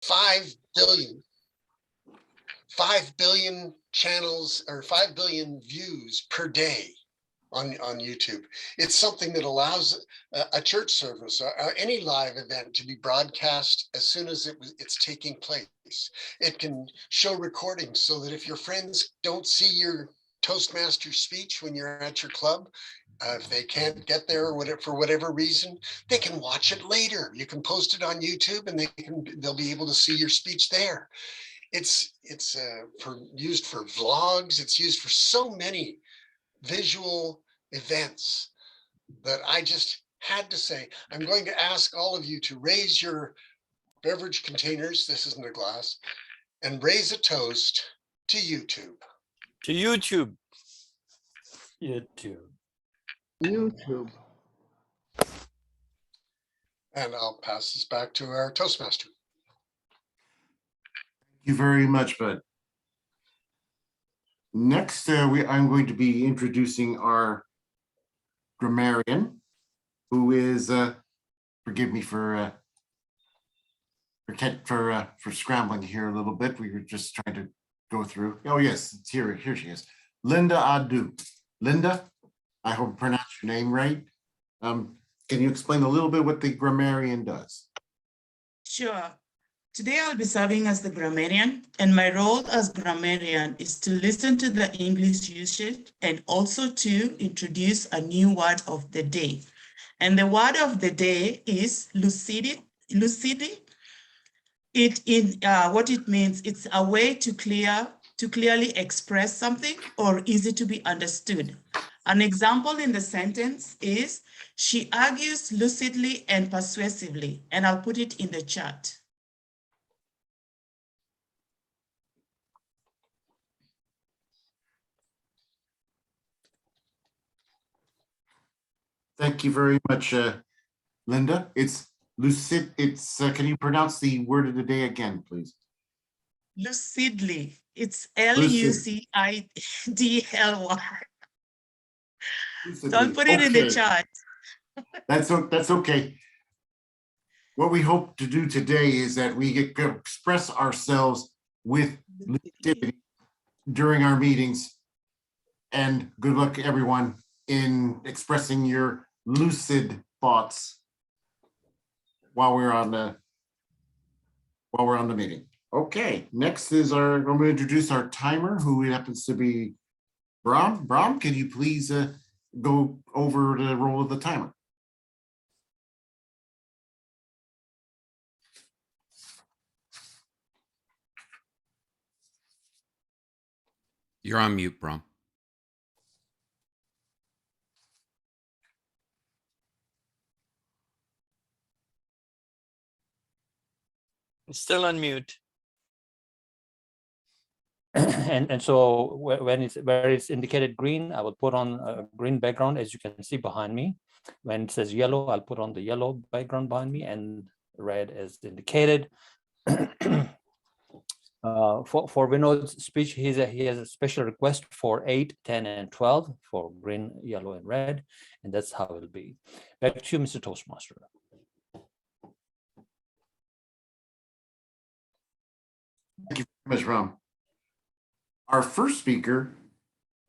5 billion 5 billion channels or 5 billion views per day on YouTube. It's something that allows a church service or any live event to be broadcast as soon as it's taking place. It can show recordings so that if your friends don't see your Toastmaster speech when you're at your club, if they can't get there or whatever, for whatever reason, they can watch it later. You can post it on YouTube and they'll be able to see your speech there. It's used for vlogs. It's used for so many visual events that I just had to say, I'm going to ask all of you to raise your beverage containers. This isn't a glass, and raise a toast to YouTube. To YouTube. YouTube. YouTube. And I'll pass this back to our Toastmaster. Thank you very much, Bud. Next, I'm going to be introducing our grammarian, who is, forgive me for scrambling here a little bit. We were just trying to go through. Oh yes, it's here. Here she is, Linda Adu. Linda, I hope I pronounced your name right. Can you explain a little bit what the grammarian does? Sure. Today I'll be serving as the grammarian, and my role as grammarian is to listen to the English usage and also to introduce a new word of the day. And the word of the day is lucidity. What it means, it's a way to clearly express something or easy to be understood. An example in the sentence is, she argues lucidly and persuasively, and I'll put it in the chat. Thank you very much, Linda. It's lucid. It's can you pronounce the word of the day again, please? Lucidly. It's Lucidly. So I'll put it in the chat. That's okay. What we hope to do today is that we get to express ourselves with lucidity during our meetings. And good luck, everyone, in expressing your lucid thoughts while we're on the meeting. Okay, next is I'm going to introduce our timer, who happens to be Brahm. Brahm, can you please go over the role of the timer? You're on mute, Brahm. Still on mute. And so where it's indicated green, I will put on a green background, as you can see behind me. When it says yellow, I'll put on the yellow background behind me, and red as indicated. For Vinod's speech, he has a special request for 8, 10, and 12 for green, yellow, and red, and that's how it'll be. Back to you, Mr. Toastmaster. Thank you very much, Ram. Our first speaker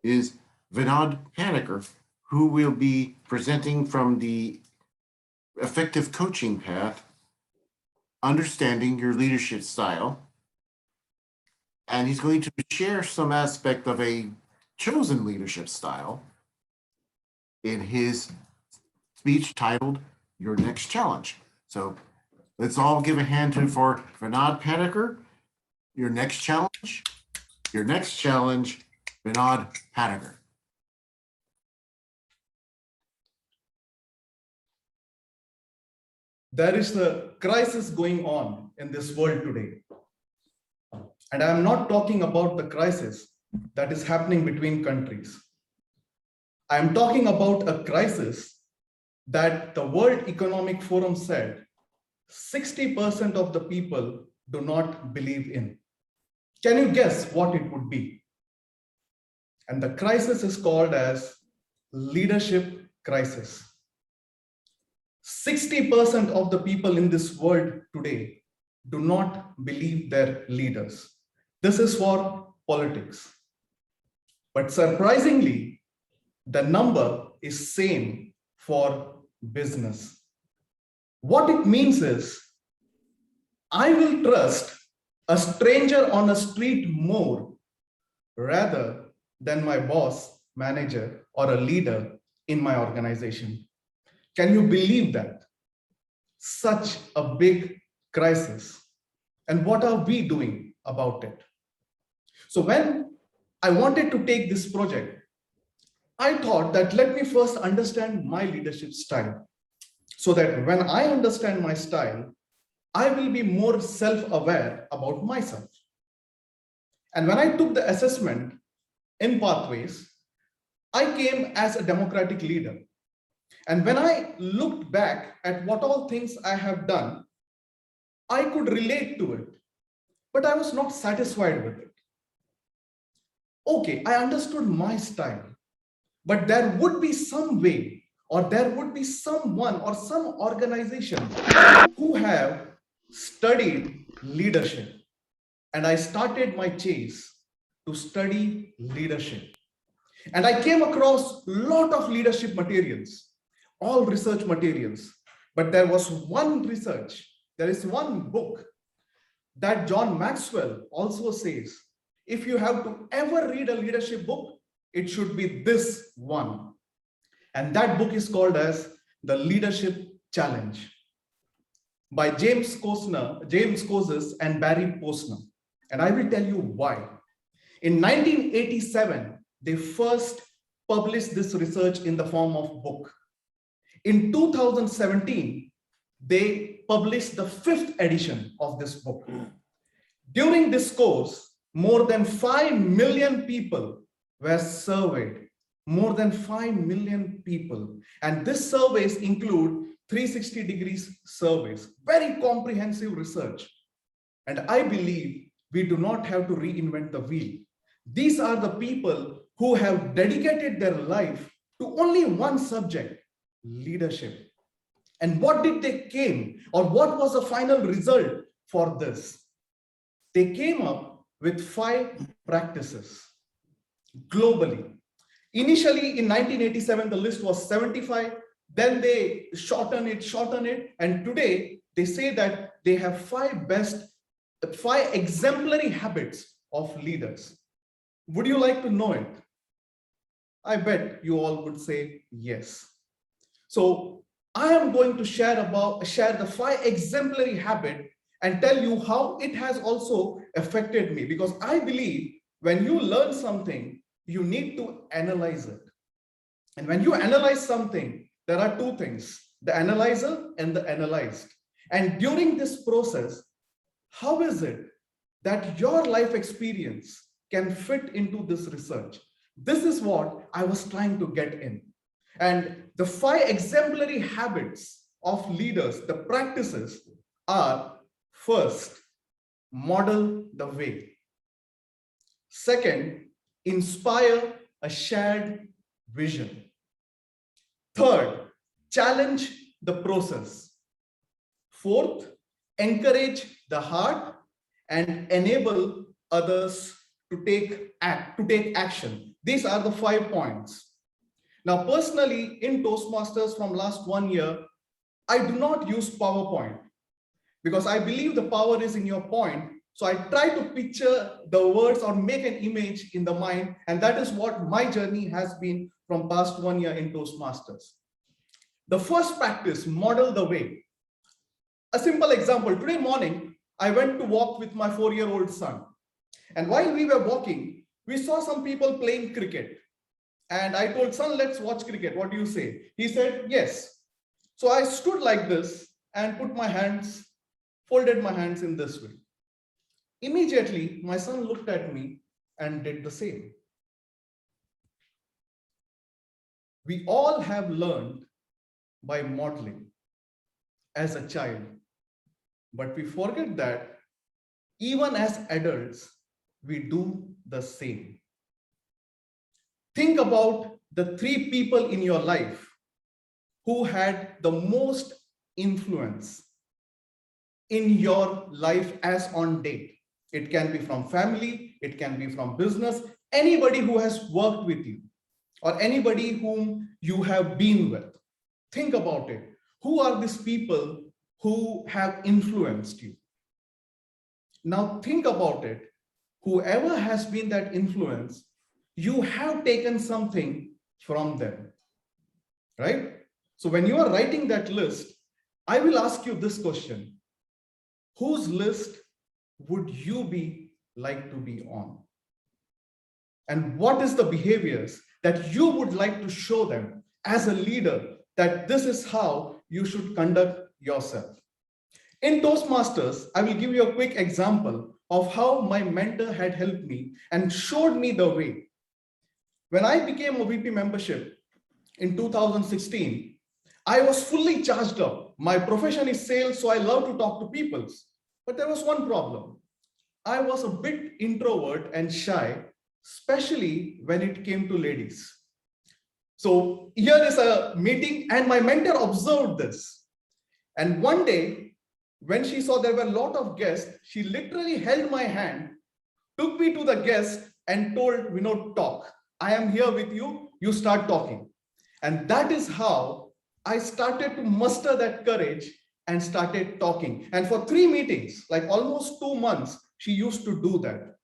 is Vinod Panicker, who will be presenting from the Effective Coaching Path, Understanding Your Leadership Style. And he's going to share some aspect of a chosen leadership style in his speech titled Your Next Challenge. So let's all give a hand for Vinod Panicker. Your next challenge, Vinod Panicker. There is a crisis going on in this world today. And I'm not talking about the crisis that is happening between countries. I'm talking about a crisis that the World Economic Forum said 60% of the people do not believe in. Can you guess what it would be? And the crisis is called as leadership crisis. 60% of the people in this world today do not believe their leaders. This is for politics. But surprisingly, the number is same for business. What it means is, I will trust a stranger on a street more rather than my boss, manager, or a leader in my organization. Can you believe that? Such a big crisis. And what are we doing about it? So when I wanted to take this project, I thought that let me first understand my leadership style, so that when I understand my style, I will be more self-aware about myself. And when I took the assessment in Pathways, I came as a democratic leader. And when I looked back at what all things I have done, I could relate to it, but I was not satisfied with it. Okay, I understood my style, but there would be some way, or there would be someone or some organization who have studied leadership. And I started my chase to study leadership. And I came across a lot of leadership materials, all research materials. But there was one research, there is one book that John Maxwell also says, if you have to ever read a leadership book, it should be this one. And that book is called as The Leadership Challenge by James Kozes and Barry Posner. And I will tell you why. In 1987, they first published this research in the form of book. In 2017, they published the 5th edition of this book. During this course, more than 5 million people were surveyed. More than 5 million people. And these surveys include 360 degrees surveys, very comprehensive research. And I believe we do not have to reinvent the wheel. These are the people who have dedicated their life to only one subject, leadership. And what did they came, or what was the final result for this? They came up with 5 practices globally. Initially in 1987, the list was 75. Then they shorten it. And today they say that they have 5 exemplary habits of leaders. Would you like to know it? I bet you all would say yes. So I am going to share the 5 exemplary habits and tell you how it has also affected me, because I believe when you learn something, you need to analyze it. And when you analyze something, there are 2 things, the analyzer and the analyzed. And during this process, how is it that your life experience can fit into this research? This is what I was trying to get in. And the 5 exemplary habits of leaders, the practices are: first, model the way. Second, inspire a shared vision. Third, challenge the process. Fourth, encourage the heart and enable others to take action. These are the 5 points. Now, personally, in Toastmasters from last 1 year, I do not use PowerPoint because I believe the power is in your point. So I try to picture the words or make an image in the mind. And that is what my journey has been from past 1 year in Toastmasters. The first practice, model the way. A simple example, today morning, I went to walk with my 4-year-old son. And while we were walking, we saw some people playing cricket. And I told, son, let's watch cricket. What do you say? He said, yes. So I stood like this and folded my hands in this way. Immediately, my son looked at me and did the same. We all have learned by modeling as a child, but we forget that even as adults, we do the same. Think about the 3 people in your life who had the most influence. in your life as on date. It can be from family, it can be from business, anybody who has worked with you or anybody whom you have been with. Think about it. Who are these people who have influenced you? Now think about it. Whoever has been that influence, you have taken something from them, right? So when you are writing that list, I will ask you this question. Whose list would you be like to be on? And what is the behaviors that you would like to show them as a leader that this is how you should conduct yourself? In Toastmasters, I will give you a quick example of how my mentor had helped me and showed me the way. When I became a VP membership in 2016, I was fully charged up. My profession is sales, so I love to talk to people. But there was one problem. I was a bit introvert and shy, especially when it came to ladies. So here is a meeting and my mentor observed this. And one day, when she saw there were a lot of guests, she literally held my hand, took me to the guest and told, Vinod, talk. I am here with you. You start talking. And that is how I started to muster that courage and started talking. And for 3 meetings, like almost 2 months, she used to do that.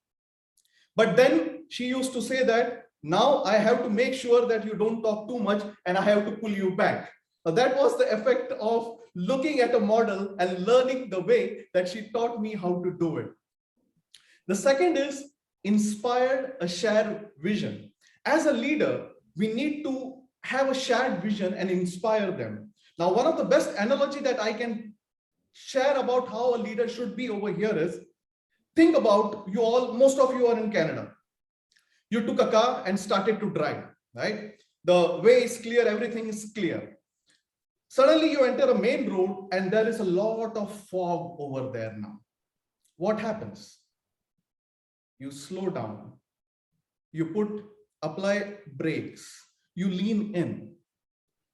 But then she used to say that now I have to make sure that you don't talk too much and I have to pull you back. Now that was the effect of looking at a model and learning the way that she taught me how to do it. The second is inspire a shared vision. As a leader, we need to have a shared vision and inspire them. Now, one of the best analogy that I can share about how a leader should be over here is, think about you all, most of you are in Canada. You took a car and started to drive, right? The way is clear, everything is clear. Suddenly you enter a main road and there is a lot of fog over there now. What happens? You slow down. You apply brakes. You lean in.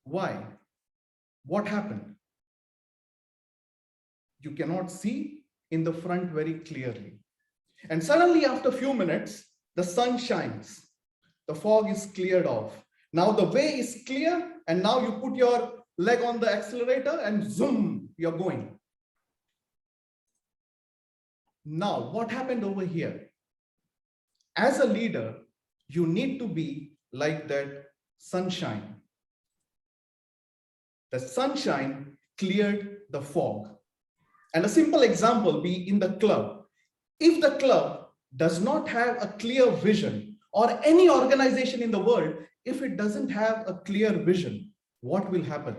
Why? What happened? You cannot see in the front very clearly. And suddenly after a few minutes, the sun shines. The fog is cleared off. Now the way is clear and now you put your leg on the accelerator and zoom, you're going. Now, what happened over here? As a leader, you need to be like that sunshine. The sunshine cleared the fog. And a simple example be in the club. If the club does not have a clear vision, or any organization in the world, if it doesn't have a clear vision, what will happen?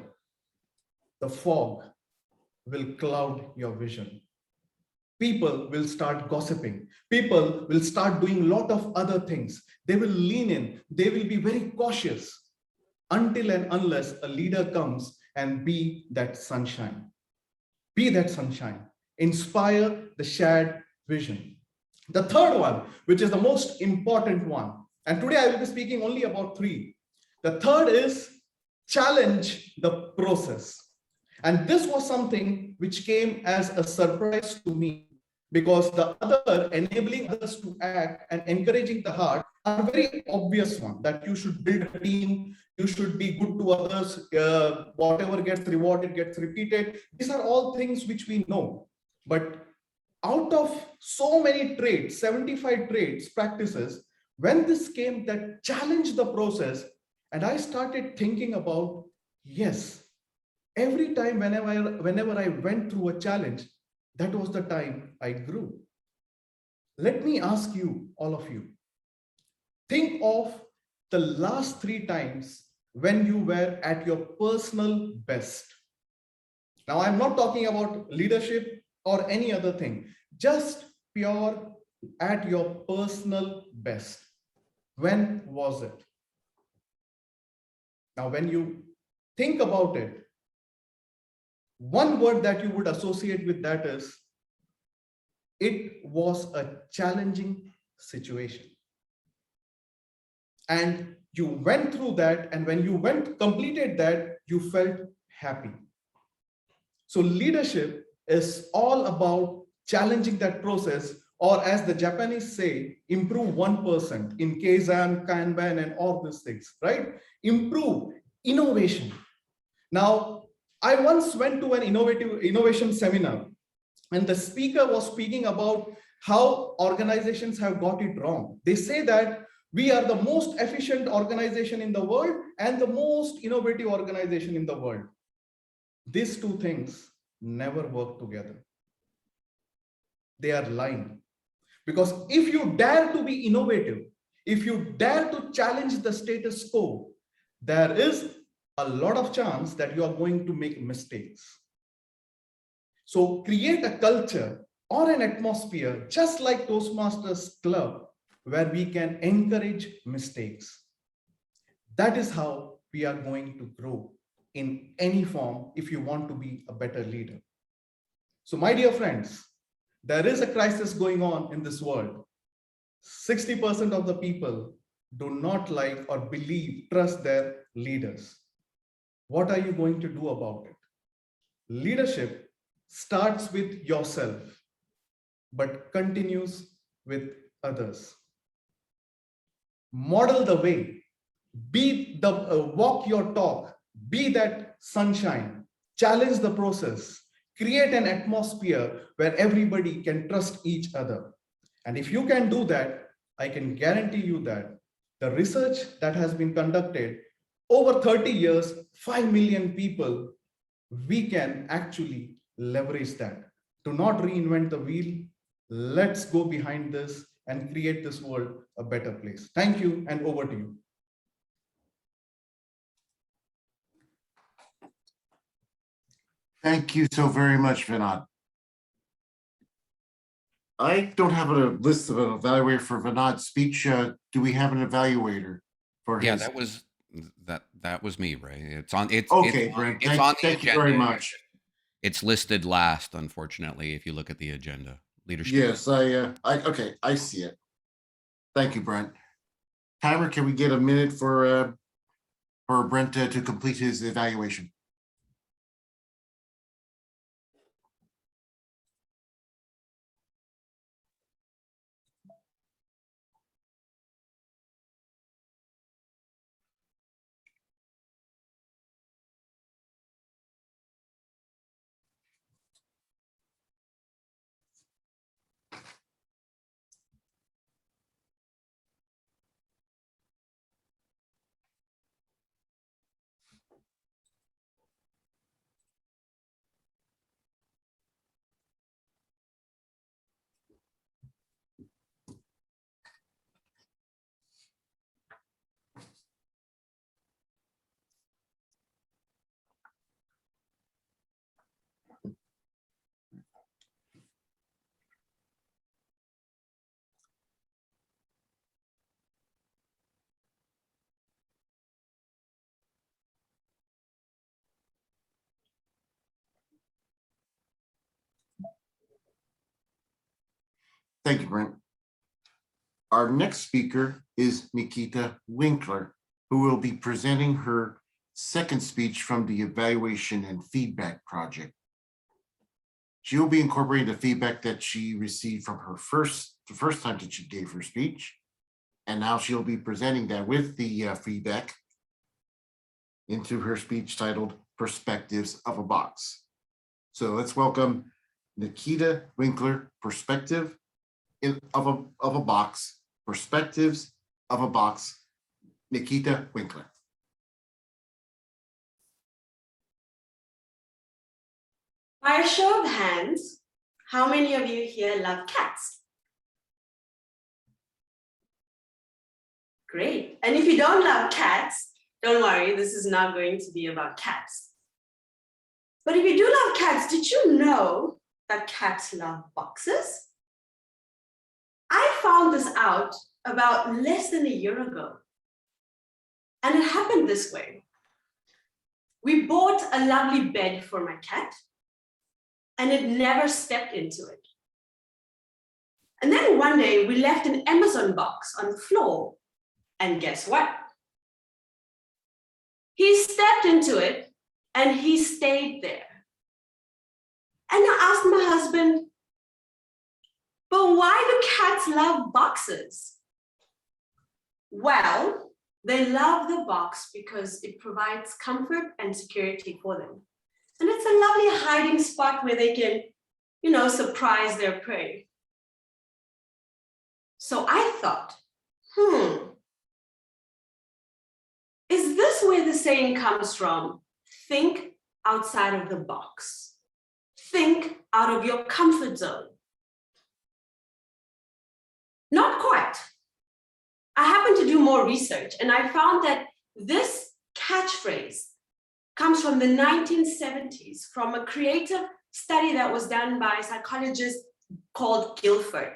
The fog will cloud your vision. People will start gossiping. People will start doing a lot of other things. They will lean in. They will be very cautious until and unless a leader comes and be that sunshine. Be that sunshine. Inspire the shared vision. The third one, which is the most important one, and today I will be speaking only about 3. The third is challenge the process. And this was something which came as a surprise to me, because the other, enabling others to act and encouraging the heart, are very obvious one, that you should build a team, you should be good to others, whatever gets rewarded gets repeated. These are all things which we know. But out of so many traits, 75 traits, practices, when this came that challenged the process, and I started thinking about, yes, every time whenever I went through a challenge, that was the time I grew. Let me ask you, all of you, think of the last 3 times when you were at your personal best. Now, I'm not talking about leadership or any other thing, just pure at your personal best. When was it? Now, when you think about it, one word that you would associate with that is, it was a challenging situation. And you went through that, and when you completed that, you felt happy. So leadership is all about challenging that process, or as the Japanese say, improve 1% in Kaizen, Kanban, and all these things, right? Improve innovation. Now, I once went to an innovation seminar, and the speaker was speaking about how organizations have got it wrong. They say that we are the most efficient organization in the world and the most innovative organization in the world. These two things never work together. They are lying. Because if you dare to be innovative, if you dare to challenge the status quo, there is a lot of chance that you are going to make mistakes. So create a culture or an atmosphere, just like Toastmasters Club, where we can encourage mistakes. That is how we are going to grow in any form if you want to be a better leader. So my dear friends, there is a crisis going on in this world. 60% of the people do not like or trust their leaders. What are you going to do about it? Leadership starts with yourself, but continues with others. Model the way, walk your talk, be that sunshine, challenge the process, create an atmosphere where everybody can trust each other. And if you can do that, I can guarantee you that the research that has been conducted over 30 years, 5 million people, we can actually leverage that. Do not reinvent the wheel. Let's go behind this and create this world a better place. Thank you, and over to you. Thank you so very much, Vinod. I don't have a list of an evaluator for Vinod's speech. Do we have an evaluator for Yeah, his? that was me, Ray. It's on. It's Okay, it's, Brent. it's on the Thank you agenda. very much. It's listed last, unfortunately, if you look at the agenda. Leadership. Yes, okay, I see it. Thank you, Brent. Timer, can we get a minute for Brent to complete his evaluation? Thank you, Brent. Our next speaker is Nikhita Winkler, who will be presenting her second speech from the Evaluation and Feedback Project. She will be incorporating the feedback that she received from the first time that she gave her speech. And now she'll be presenting that with the feedback into her speech titled Perspectives of a Box. So let's welcome Nikhita Winkler, Perspective of a Box, Perspectives of a Box, Nikhita Winkler. By a show of hands, how many of you here love cats? Great. And if you don't love cats, don't worry, this is not going to be about cats. But if you do love cats, did you know that cats love boxes? I found this out about less than a year ago. And it happened this way. We bought a lovely bed for my cat, and it never stepped into it. And then one day we left an Amazon box on the floor, and guess what? He stepped into it and he stayed there. And I asked my husband, but why do cats love boxes? Well, they love the box because it provides comfort and security for them. And it's a lovely hiding spot where they can, surprise their prey. So I thought, is this where the saying comes from? Think outside of the box. Think out of your comfort zone. Not quite. I happened to do more research and I found that this catchphrase comes from the 1970s from a creative study that was done by a psychologist called Guilford.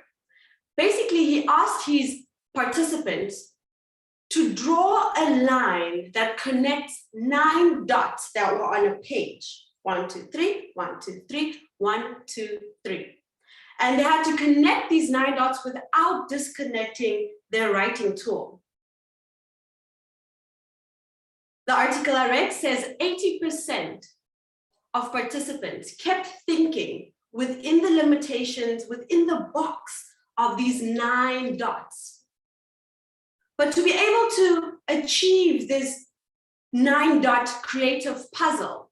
Basically, he asked his participants to draw a line that connects 9 dots that were on a page. 1, 2, 3, 1, 2, 3, 1, 2, 3. And they had to connect these 9 dots without disconnecting their writing tool. The article I read says 80% of participants kept thinking within the limitations, within the box of these 9 dots. But to be able to achieve this 9-dot creative puzzle,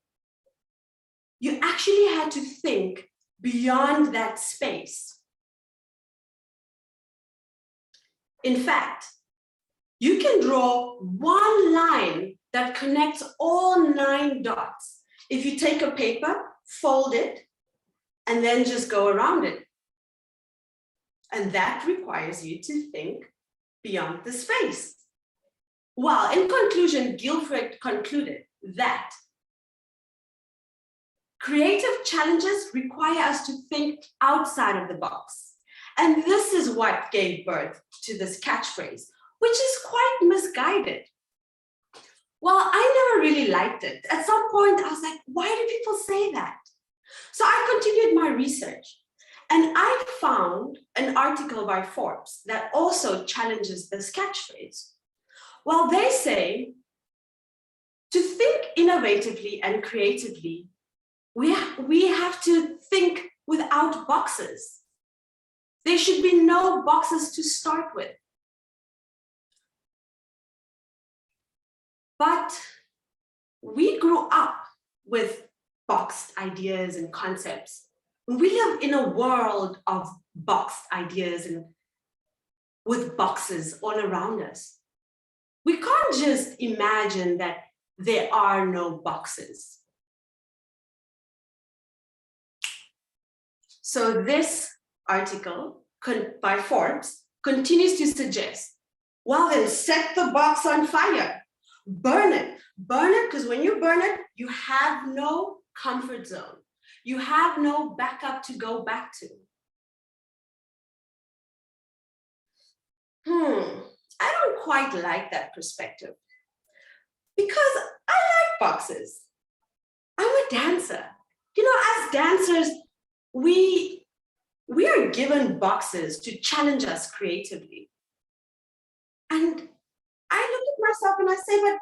you actually had to think beyond that space. In fact, you can draw one line that connects all 9 dots. If you take a paper, fold it, and then just go around it. And that requires you to think beyond the space. Well, in conclusion, Guilford concluded that creative challenges require us to think outside of the box. And this is what gave birth to this catchphrase, which is quite misguided. Well, I never really liked it. At some point, I was like, why do people say that? So I continued my research. And I found an article by Forbes that also challenges this catchphrase. Well, they say to think innovatively and creatively, we have to think without boxes. There should be no boxes to start with. But we grew up with boxed ideas and concepts. We live in a world of boxed ideas and with boxes all around us. We can't just imagine that there are no boxes. So this article by Forbes continues to suggest, well, then set the box on fire. Burn it, because when you burn it, you have no comfort zone. You have no backup to go back to. I don't quite like that perspective because I like boxes. I'm a dancer. As dancers, we are given boxes to challenge us creatively. And I look at myself and I say, but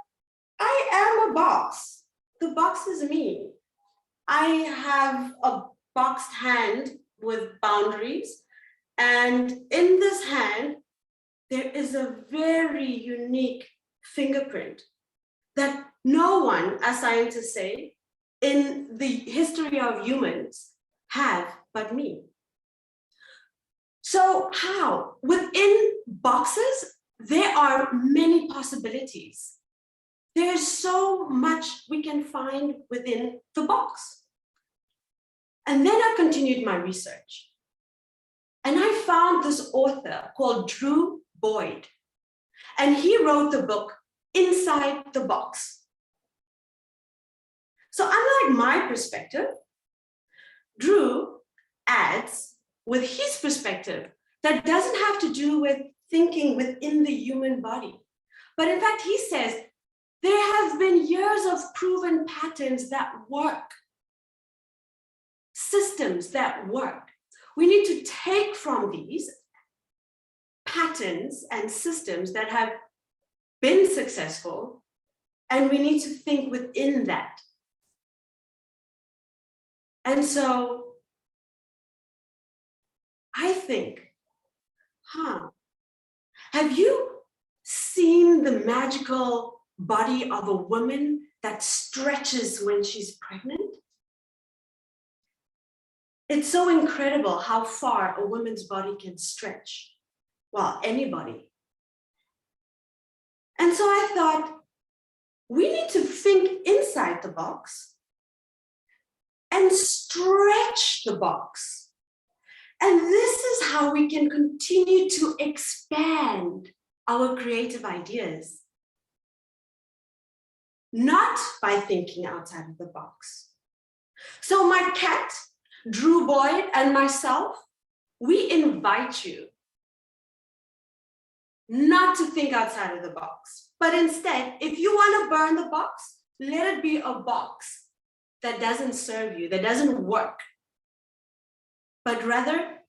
I am a box. The box is me. I have a boxed hand with boundaries. And in this hand, there is a very unique fingerprint that no one, as scientists say, in the history of humans have but me. So how? Within boxes, there are many possibilities. There's so much we can find within the box. And then I continued my research. And I found this author called Drew Boyd. And he wrote the book Inside the Box. So unlike my perspective, Drew adds with his perspective that doesn't have to do with thinking within the human body. But in fact, he says, there have been years of proven patterns that work, systems that work. We need to take from these patterns and systems that have been successful, and we need to think within that. And so I think, have you seen the magical body of a woman that stretches when she's pregnant? It's so incredible how far a woman's body can stretch. Well, anybody. And so I thought, we need to think inside the box and stretch the box. And this is how we can continue to expand our creative ideas. Not by thinking outside of the box. So my cat, Drew Boyd, and myself, we invite you not to think outside of the box, but instead, if you want to burn the box, let it be a box that doesn't serve you, that doesn't work. But rather,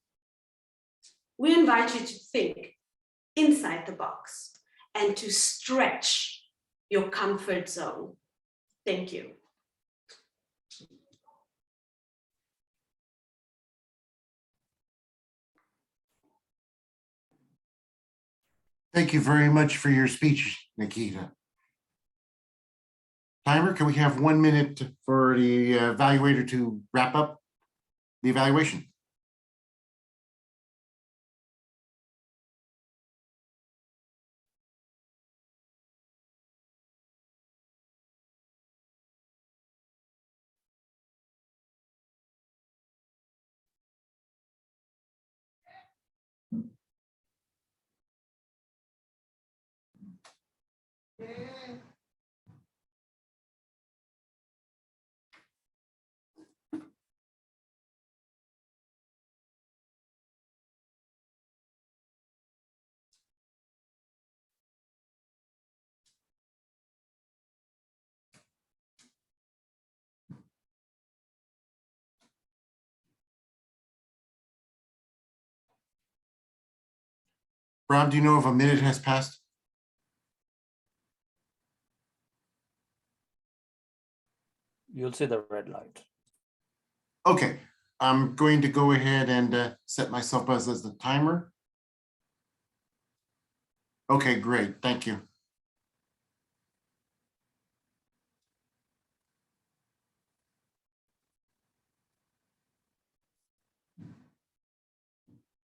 we invite you to think inside the box and to stretch your comfort zone. Thank you. Thank you very much for your speech, Nikhita. Timer, can we have 1 minute for the evaluator to wrap up the evaluation? Brahm, do you know if a minute has passed? You'll see the red light. Okay, I'm going to go ahead and set myself as the timer. Okay, great, thank you.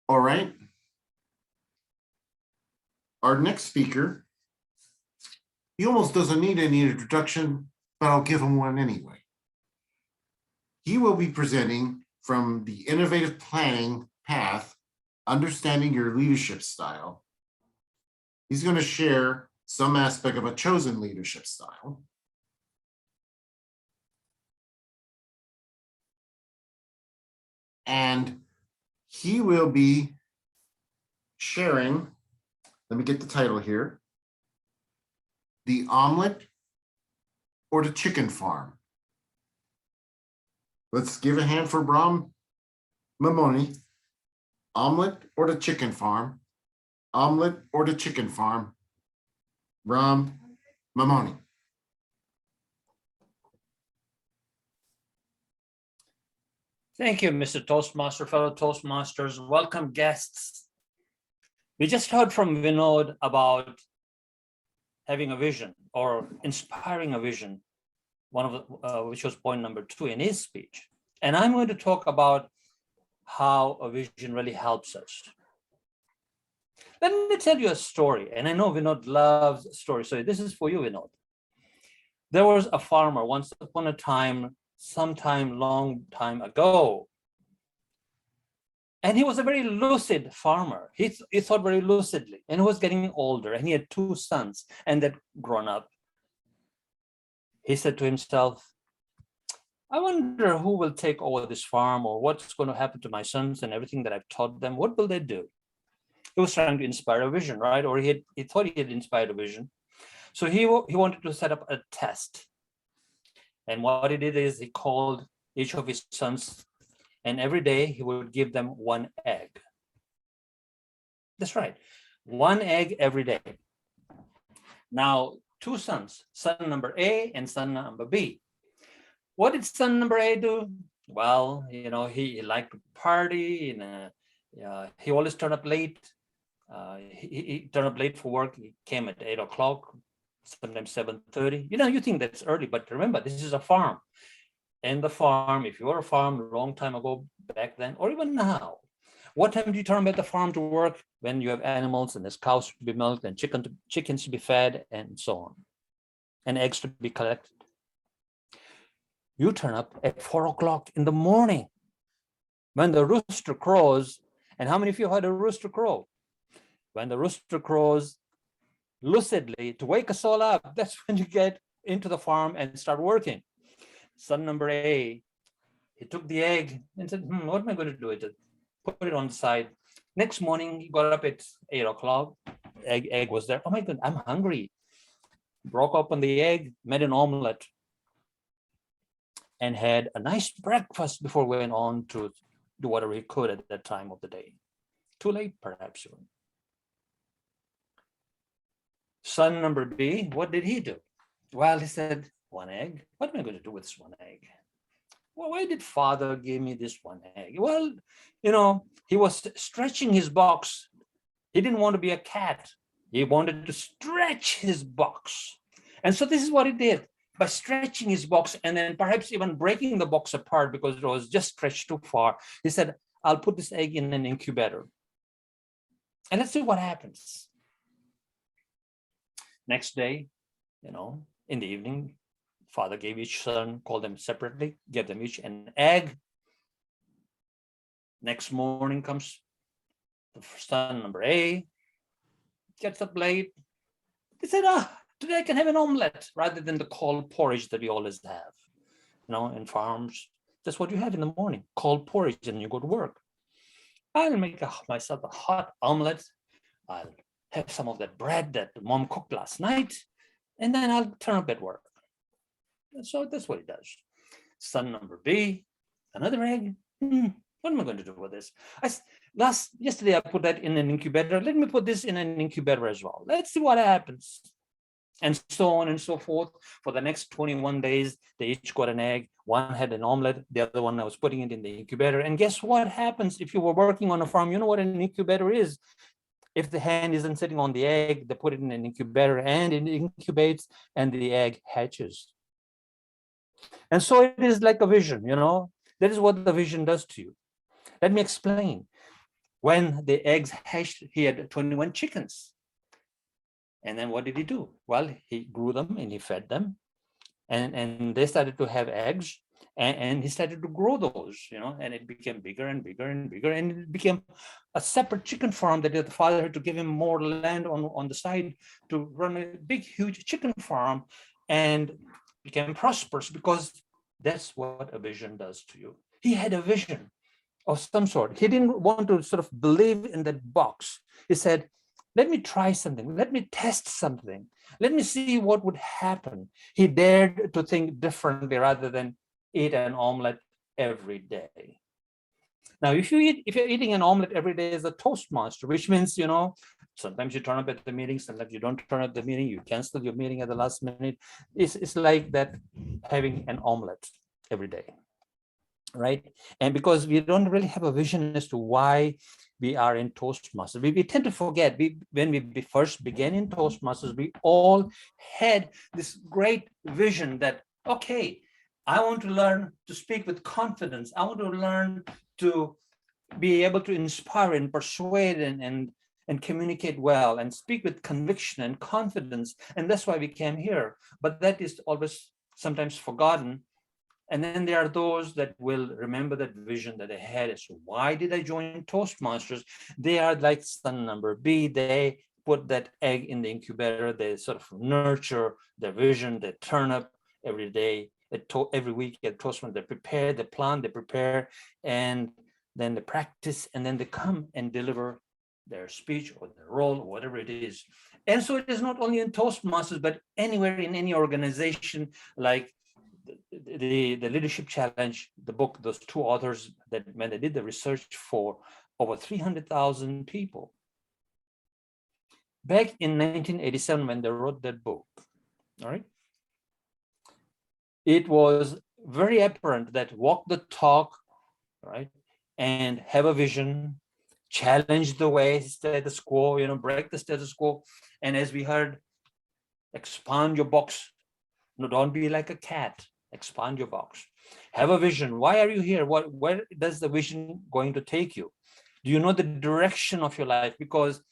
All right. Our next speaker, he almost doesn't need any introduction, but I'll give him one anyway. He will be presenting from the Innovative Planning Path, Understanding Your Leadership Style. He's going to share some aspect of a chosen leadership style. And he will be sharing, let me get the title here, The Omelette or the Chicken Farm. Let's give a hand for Brahm. Memone. Omelette or the Chicken Farm. Omelette or the Chicken Farm. Brahm. Memone. Thank you, Mr. Toastmaster, fellow Toastmasters. Welcome, guests. We just heard from Vinod about having a vision or inspiring a vision, one of the, which was point number 2 in his speech. And I'm going to talk about how a vision really helps us. Let me tell you a story. And I know Vinod loves stories. So this is for you, Vinod. There was a farmer once upon a time, sometime long time ago. And he was a very lucid farmer. He thought very lucidly, and he was getting older, and he had 2 sons, and they'd grown up. He said to himself, I wonder who will take over this farm, or what's going to happen to my sons and everything that I've taught them. What will they do? He was trying to inspire a vision, right? Or he thought he had inspired a vision. So he wanted to set up a test. And what he did is he called each of his sons, and every day he would give them 1 egg. That's right, 1 egg every day. Now, 2 sons, son number A and son number B. What did son number A do? Well, you know, he liked to party and He always turned up late. He turned up late for work. He came at 8 o'clock, sometimes 7:30. You think that's early, but remember, this is a farm. And the farm, if you were a farm a long time ago back then, or even now, what time do you turn up at the farm to work? When you have animals and there's cows to be milked and chickens to be fed and so on, and eggs to be collected. You turn up at 4 o'clock in the morning when the rooster crows. And how many of you heard a rooster crow? When the rooster crows lucidly to wake us all up, that's when you get into the farm and start working. Son number A, he took the egg and said, what am I going to do with it? Put it on the side. Next morning, he got up at 8 o'clock. Egg was there. Oh my God, I'm hungry. Broke open the egg, made an omelette, and had a nice breakfast before we went on to do whatever he could at that time of the day. Too late, perhaps. Son number B, what did he do? Well, he said, 1 egg. What am I going to do with this 1 egg? Well, why did father give me this 1 egg? Well, he was stretching his box. He didn't want to be a cat. He wanted to stretch his box. And so this is what he did. By stretching his box and then perhaps even breaking the box apart because it was just stretched too far, he said, I'll put this egg in an incubator. And let's see what happens. Next day, in the evening, father gave each son, called them separately, gave them each an egg. Next morning comes the son number A, gets up late. He said, today I can have an omelette rather than the cold porridge that we always have. In farms, that's what you have in the morning, cold porridge, and you go to work. I'll make myself a hot omelette. I'll have some of that bread that mom cooked last night, and then I'll turn up at work. And so that's what he does. Son number B, another egg. What am I going to do with this? Yesterday I put that in an incubator. Let me put this in an incubator as well. Let's see what happens. And so on and so forth. For the next 21 days, they each got an egg. One had an omelet. The other one, I was putting it in the incubator. And guess what happens if you were working on a farm? You know what an incubator is. If the hen isn't sitting on the egg, they put it in an incubator and it incubates and the egg hatches. And so it is like a vision, That is what the vision does to you. Let me explain. When the eggs hatched, he had 21 chickens. And then what did he do? Well, he grew them and he fed them. And they started to have eggs. And he started to grow those, and it became bigger and bigger and bigger. And it became a separate chicken farm that the father had to give him more land on the side to run a big, huge chicken farm, and became prosperous because that's what a vision does to you. He had a vision of some sort. He didn't want to sort of believe in that box. He said, let me try something. Let me test something. Let me see what would happen. He dared to think differently rather than eat an omelette every day. Now, if you're eating an omelette every day as a Toastmaster, which means, sometimes you turn up at the meeting, sometimes you don't turn up at the meeting, you cancel your meeting at the last minute. It's like that, having an omelette every day, right? And because we don't really have a vision as to why we are in Toastmasters, we tend to forget. When we first began in Toastmasters, we all had this great vision that, okay, I want to learn to speak with confidence. I want to learn to be able to inspire and persuade and communicate well and speak with conviction and confidence. And that's why we came here. But that is always sometimes forgotten. And then there are those that will remember that vision that they had. So why did I join Toastmasters? They are like son number B. They put that egg in the incubator. They sort of nurture their vision. They turn up every day. Every week at Toastmasters, they prepare, they plan, they prepare, and then they practice, and then they come and deliver their speech or their role or whatever it is. And so it is not only in Toastmasters, but anywhere in any organization, like the Leadership Challenge, the book, those 2 authors that when they did the research for over 300,000 people. Back in 1987, when they wrote that book, all right, it was very apparent that walk the talk, right, and have a vision, challenge the way status quo, break the status quo. And as we heard, expand your box. No, don't be like a cat. Expand your box. Have a vision. Why are you here? Where does the vision going to take you? Do you know the direction of your life? Because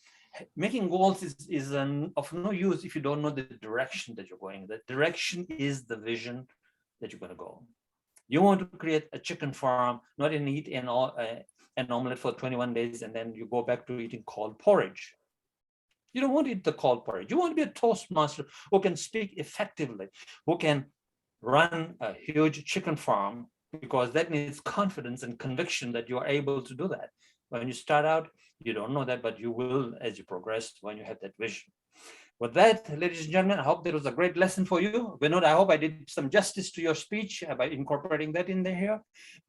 making goals is of no use if you don't know the direction that you're going. The direction is the vision that you're going to go. You want to create a chicken farm, not eat an omelette for 21 days and then you go back to eating cold porridge. You don't want to eat the cold porridge. You want to be a Toastmaster who can speak effectively, who can run a huge chicken farm, because that needs confidence and conviction that you are able to do that. When you start out, you don't know that, but you will as you progress when you have that vision. With that, ladies and gentlemen, I hope that was a great lesson for you. Vinod, I hope I did some justice to your speech by incorporating that in there here.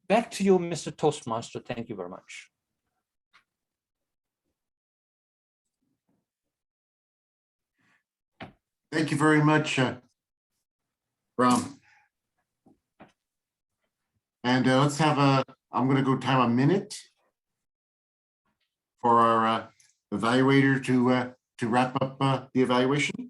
Back to you, Mr. Toastmaster. Thank you very much. Thank you very much, Brahm. And let's have I'm going to go time a minute for our evaluator to wrap up the evaluation.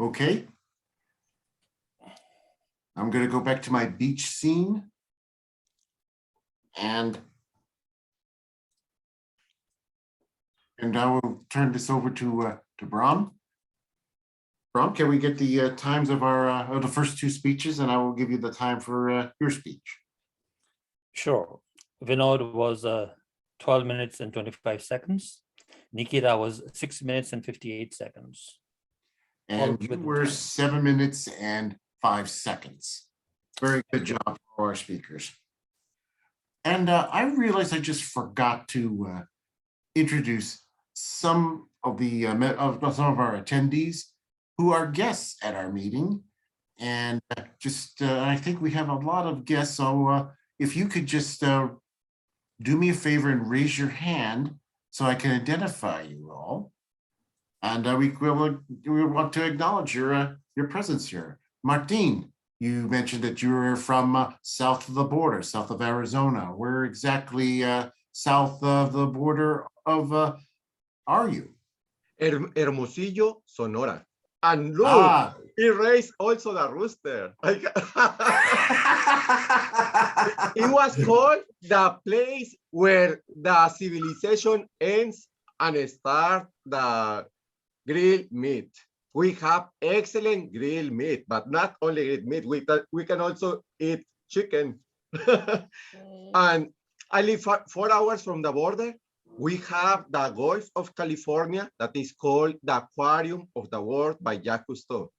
Okay. I'm going to go back to my beach scene. And I will turn this over to Brahm. Brahm, can we get the times of our the first two speeches, and I will give you the time for your speech. Sure. Vinod was 12 minutes and 25 seconds. Nikhita was 6 minutes and 58 seconds. And you were 7 minutes and 5 seconds. Very good job for our speakers. And I realized I just forgot to introduce some of the some of our attendees who are guests at our meeting. And I think we have a lot of guests. So if you could just do me a favor and raise your hand so I can identify you all. And we want to acknowledge your presence here. Martin, you mentioned that you were from south of the border, south of Arizona. Where exactly south of the border of are you? Hermosillo, Sonora. And look, he raised also the rooster. It was called the place where the civilization ends and start the grilled meat. We have excellent grilled meat, but not only grilled meat, we can also eat chicken. And I live 4 hours from the border. We have the Gulf of California that is called the Aquarium of the World by Jacques Cousteau.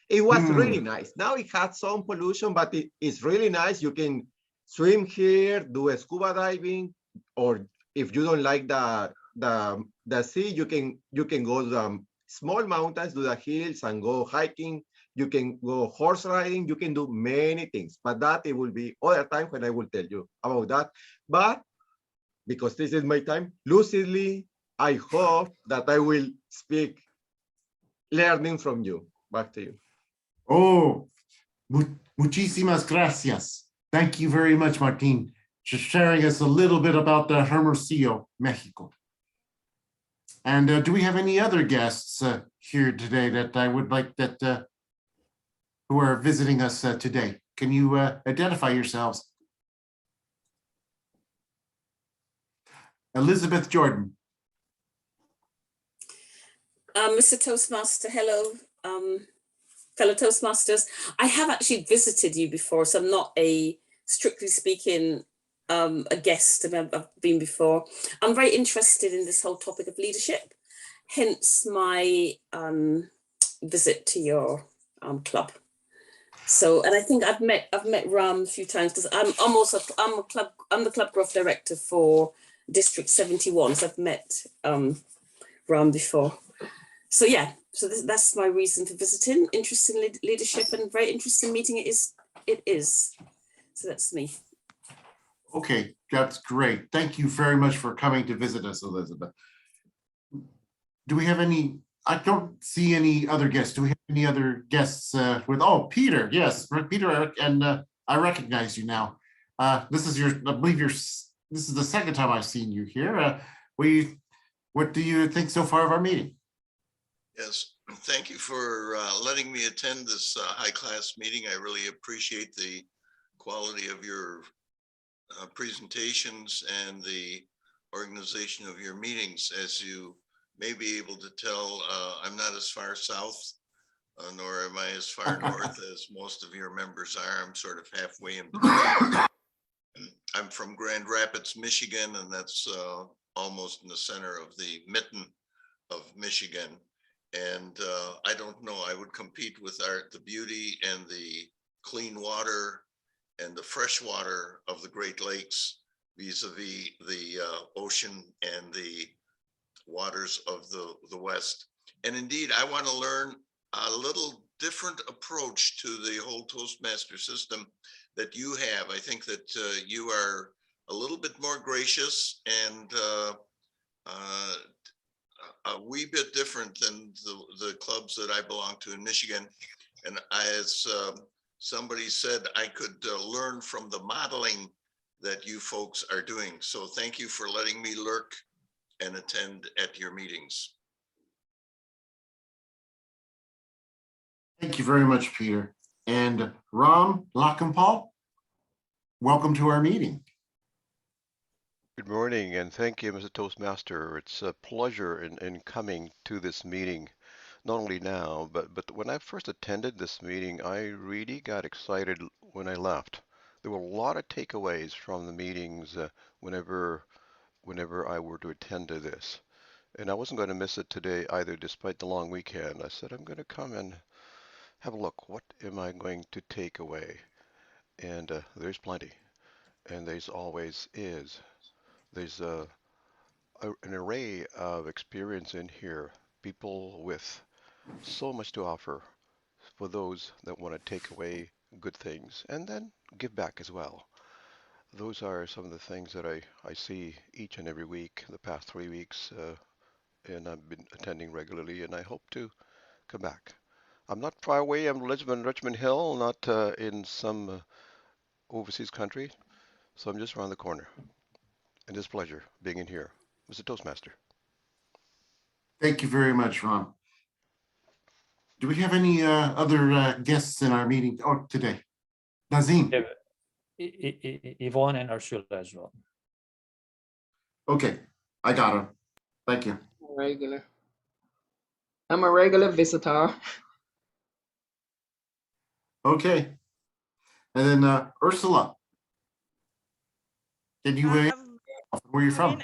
It was really nice. Now it had some pollution, but it's really nice. You can swim here, do a scuba diving, or if you don't like the sea, you can go to the small mountains, do the hills, and go hiking. You can go horse riding. You can do many things, but that it will be other time when I will tell you about that. But because this is my time, lucidly, I hope that I will speak learning from you. Back to you. Oh, muchísimas gracias. Thank you very much, Martin, for sharing us a little bit about the Hermosillo, Mexico. And do we have any other guests here today that I would like who are visiting us today? Can you identify yourselves? Elizabeth Jordan. Mr. Toastmaster, hello, fellow Toastmasters. I have actually visited you before, so I'm not strictly speaking, a guest. I've been before. I'm very interested in this whole topic of leadership, hence my visit to your club. So, and I think I've met Ram a few times because I'm the club growth director for District 71. So I've met Ram before. So yeah, so that's my reason for visiting. Interest in leadership and very interesting meeting it is. So that's me. Okay, that's great. Thank you very much for coming to visit us, Elizabeth. Do we have any? I don't see any other guests. Do we have any other guests with? Oh, Peter. Yes, Peter, and I recognize you now. This is I believe this is the second time I've seen you here. What do you think so far of our meeting? Yes, thank you for letting me attend this high-class meeting. I really appreciate the quality of your presentations and the organization of your meetings. As you may be able to tell, I'm not as far south, nor am I as far north as most of your members are. I'm sort of halfway in between. I'm from Grand Rapids, Michigan, and that's almost in the center of the mitten of Michigan. And I don't know, I would compete with the beauty and the clean water and the fresh water of the Great Lakes vis-a-vis the ocean and the waters of the West. And indeed, I want to learn a little different approach to the whole Toastmaster system that you have. I think that you are a little bit more gracious and a wee bit different than the clubs that I belong to in Michigan. And as somebody said, I could learn from the modeling that you folks are doing. So thank you for letting me lurk and attend at your meetings. Thank you very much, Peter. And Ram Lakhampal, welcome to our meeting. Good morning, and thank you, Mr. Toastmaster. It's a pleasure in coming to this meeting, not only now, but when I first attended this meeting, I really got excited when I left. There were a lot of takeaways from the meetings whenever I were to attend to this. And I wasn't going to miss it today either, despite the long weekend. I said, I'm going to come and have a look. What am I going to take away? And there's plenty, and there's always is. There's an array of experience in here, people with so much to offer for those that want to take away good things and then give back as well. Those are some of the things that I see each and every week, the past 3 weeks, and I've been attending regularly, and I hope to come back. I'm not far away. I'm Richmond Hill, not in some overseas country, so I'm just around the corner. And it's a pleasure being in here. Mr. Toastmaster. Thank you very much, Ram. Do we have any other guests in our meeting today? Nazim. Yvonne and Ursula as well. Okay, I got her. Thank you. Regular. I'm a regular visitor. Okay. And then Ursula. Did you where are you from?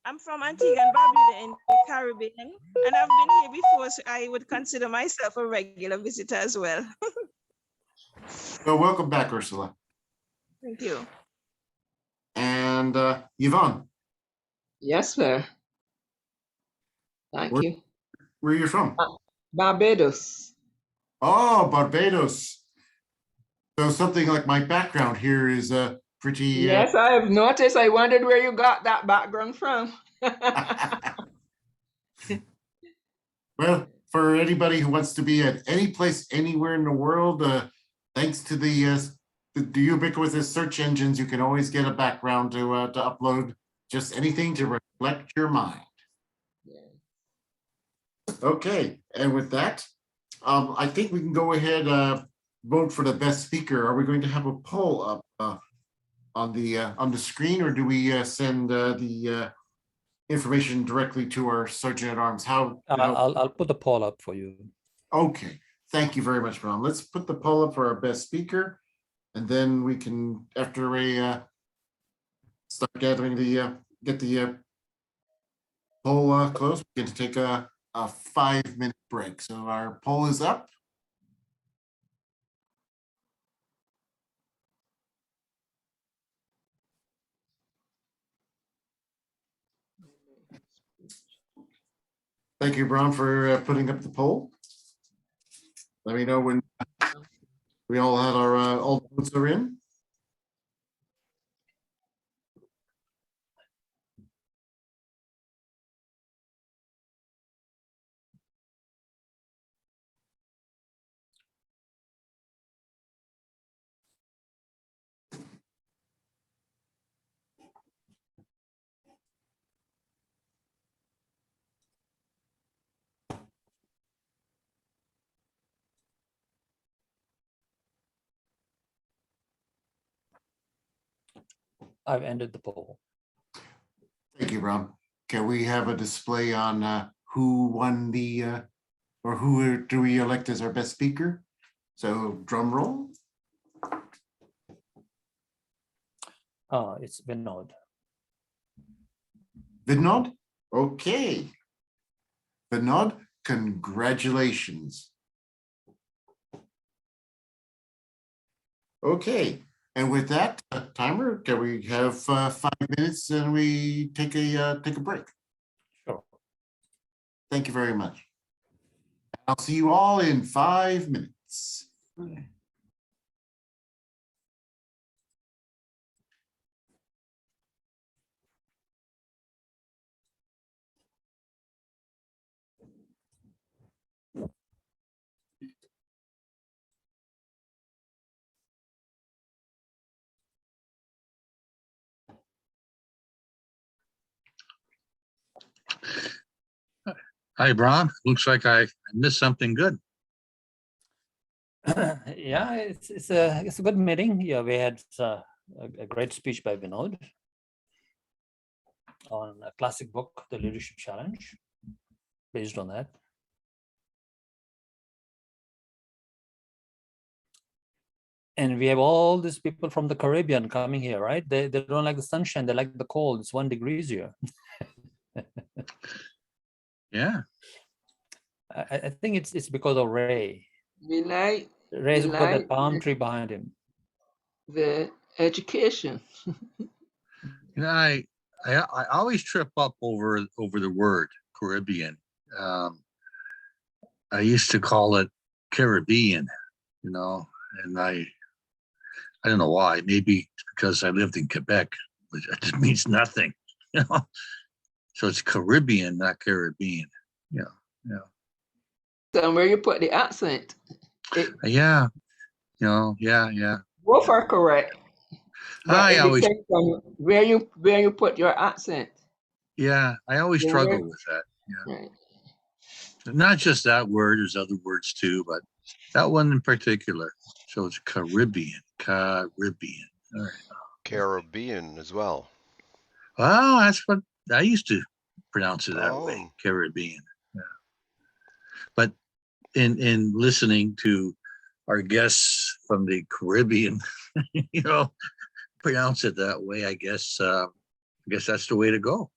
I'm from Antigua and Barbuda in the Caribbean, and I've been here before, so I would consider myself a regular visitor as well. Well, welcome back, Ursula. Thank you. And Yvonne. Yes, sir. Thank you. Where are you from? Barbados. Oh, Barbados. So something like my background here is pretty. Yes, I have noticed. I wondered where you got that background from. Well, for anybody who wants to be at any place, anywhere in the world, thanks to the ubiquitous search engines, you can always get a background to upload just anything to reflect your mind. Okay, and with that, I think we can go ahead vote for the best speaker. Are we going to have a poll up? on the screen, or do we send the information directly to our Sergeant at Arms? How? I'll put the poll up for you. Okay, thank you very much, Brahm. Let's put the poll up for our best speaker, and then we can, after we start gathering get the poll closed, we get to take a 5-minute break. So our poll is up. Thank you, Brahm, for putting up the poll. Let me know when we all had our all the votes are in. I've ended the poll. Thank you, Brahm. Can we have a display on who won the or who do we elect as our best speaker? So drum roll. It's Vinod. Vinod? Okay. Vinod, congratulations. Okay, and with that timer, can we have 5 minutes and we take a break? Sure. Thank you very much. I'll see you all in 5 minutes. Okay. Hi, Brahm. Looks like I missed something good. Yeah, it's a good meeting. Yeah, we had a great speech by Vinod on a classic book, The Leadership Challenge, based on that. And we have all these people from the Caribbean coming here, right? They don't like the sunshine, they like the cold. It's 1 degree here. Yeah. I think it's because of Ray. Ray's got that palm tree behind him. The education. You know, I always trip up over the word Caribbean. I used to call it Caribbean, you know, and I don't know why. Maybe because I lived in Quebec, which just means nothing, you know. So it's Caribbean, not Caribbean. Yeah, yeah. So where you put the accent. Yeah, you know, yeah. Both are correct. But I it always, depends on where you put your accent. yeah, I always Yeah, struggle with that. Yeah. Right. Not just that word, there's other words too, but that one in particular. So it's Caribbean. All right. Caribbean as well. Well, that's what I used to pronounce it that way, Oh. Caribbean. Yeah. But in listening to our guests from the Caribbean, you know, pronounce it that way, I guess that's the way to go.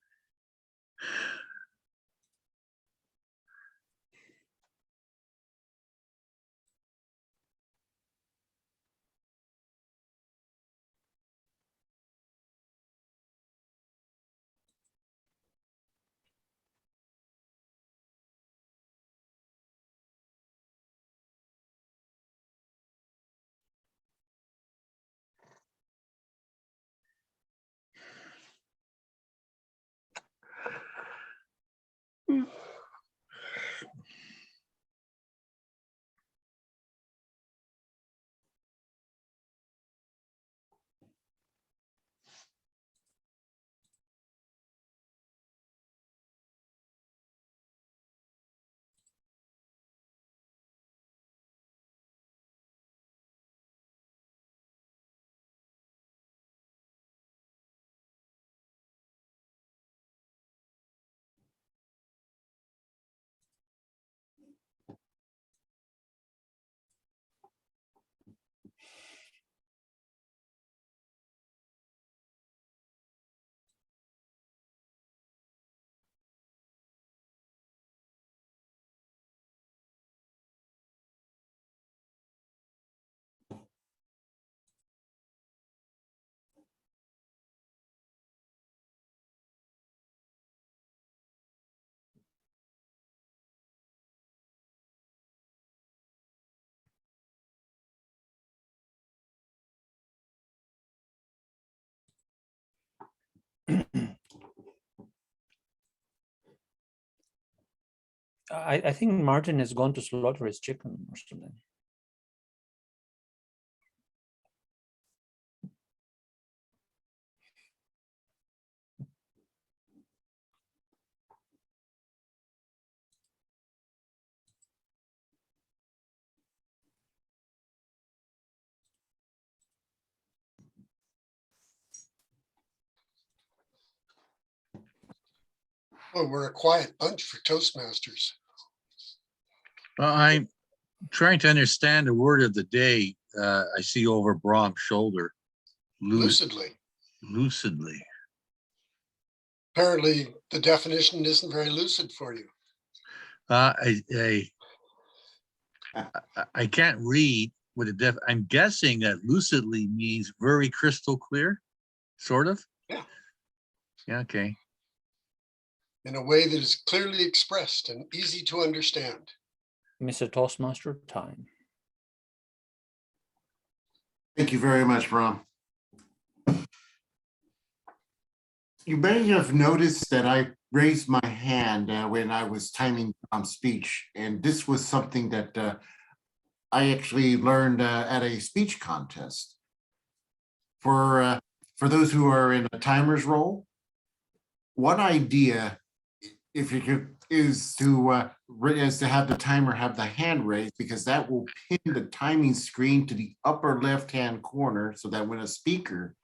I think Martin is going to slaughter his chicken or something. Well, we're a quiet bunch for Toastmasters. Well, I'm trying to understand the word of the day. I see over Brahm's shoulder. Lucidly. Lucidly. Apparently, the definition isn't very lucid for you. I can't read what I'm guessing that lucidly means very crystal clear, sort of. Yeah. Yeah. Okay. In a way that is clearly expressed and easy to understand. Mr. Toastmaster, time. Thank you very much, Brahm. You may have noticed that I raised my hand when I was timing Brahm's speech, and this was something that I actually learned at a speech contest. For those who are in a timer's role, one idea, if you could, is to have the timer have the hand raised, because that will pin the timing screen to the upper left-hand corner, so that when a speaker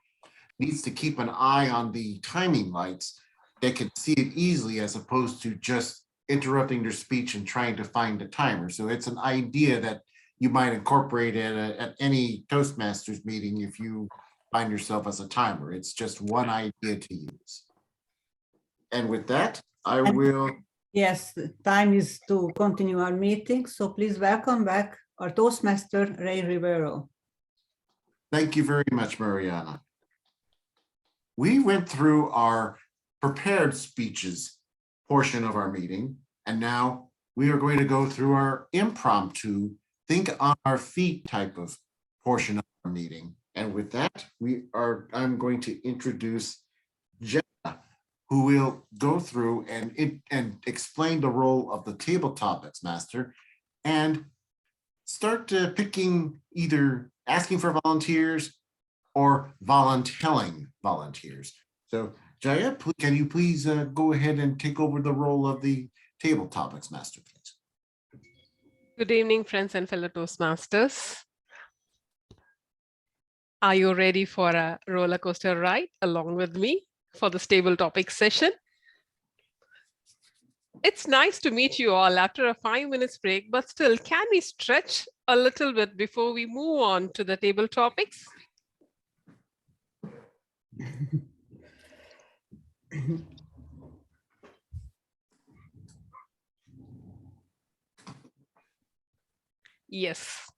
needs to keep an eye on the timing lights, they can see it easily, as opposed to just interrupting their speech and trying to find the timer. So it's an idea that you might incorporate at any Toastmasters meeting if you find yourself as a timer. It's just one idea to use. And with that, I will. Yes, the time is to continue our meeting. So please welcome back our Toastmaster, Rivero. Thank you very much, Mariana. We went through our prepared speeches portion of our meeting, and now we are going to go through our impromptu, think on our feet type of portion of our meeting. And with that, I'm going to introduce Jenna, who will go through and explain the role of the table topics master, and start picking, either asking for volunteers or volunteering volunteers. So Jaya, can you please go ahead and take over the role of the table topics master, please? Good evening, friends and fellow Toastmasters. Are you ready for a roller coaster ride along with me for the table topics session? It's nice to meet you all after a 5 minutes break, but still, can we stretch a little bit before we move on to the table topics? Yes,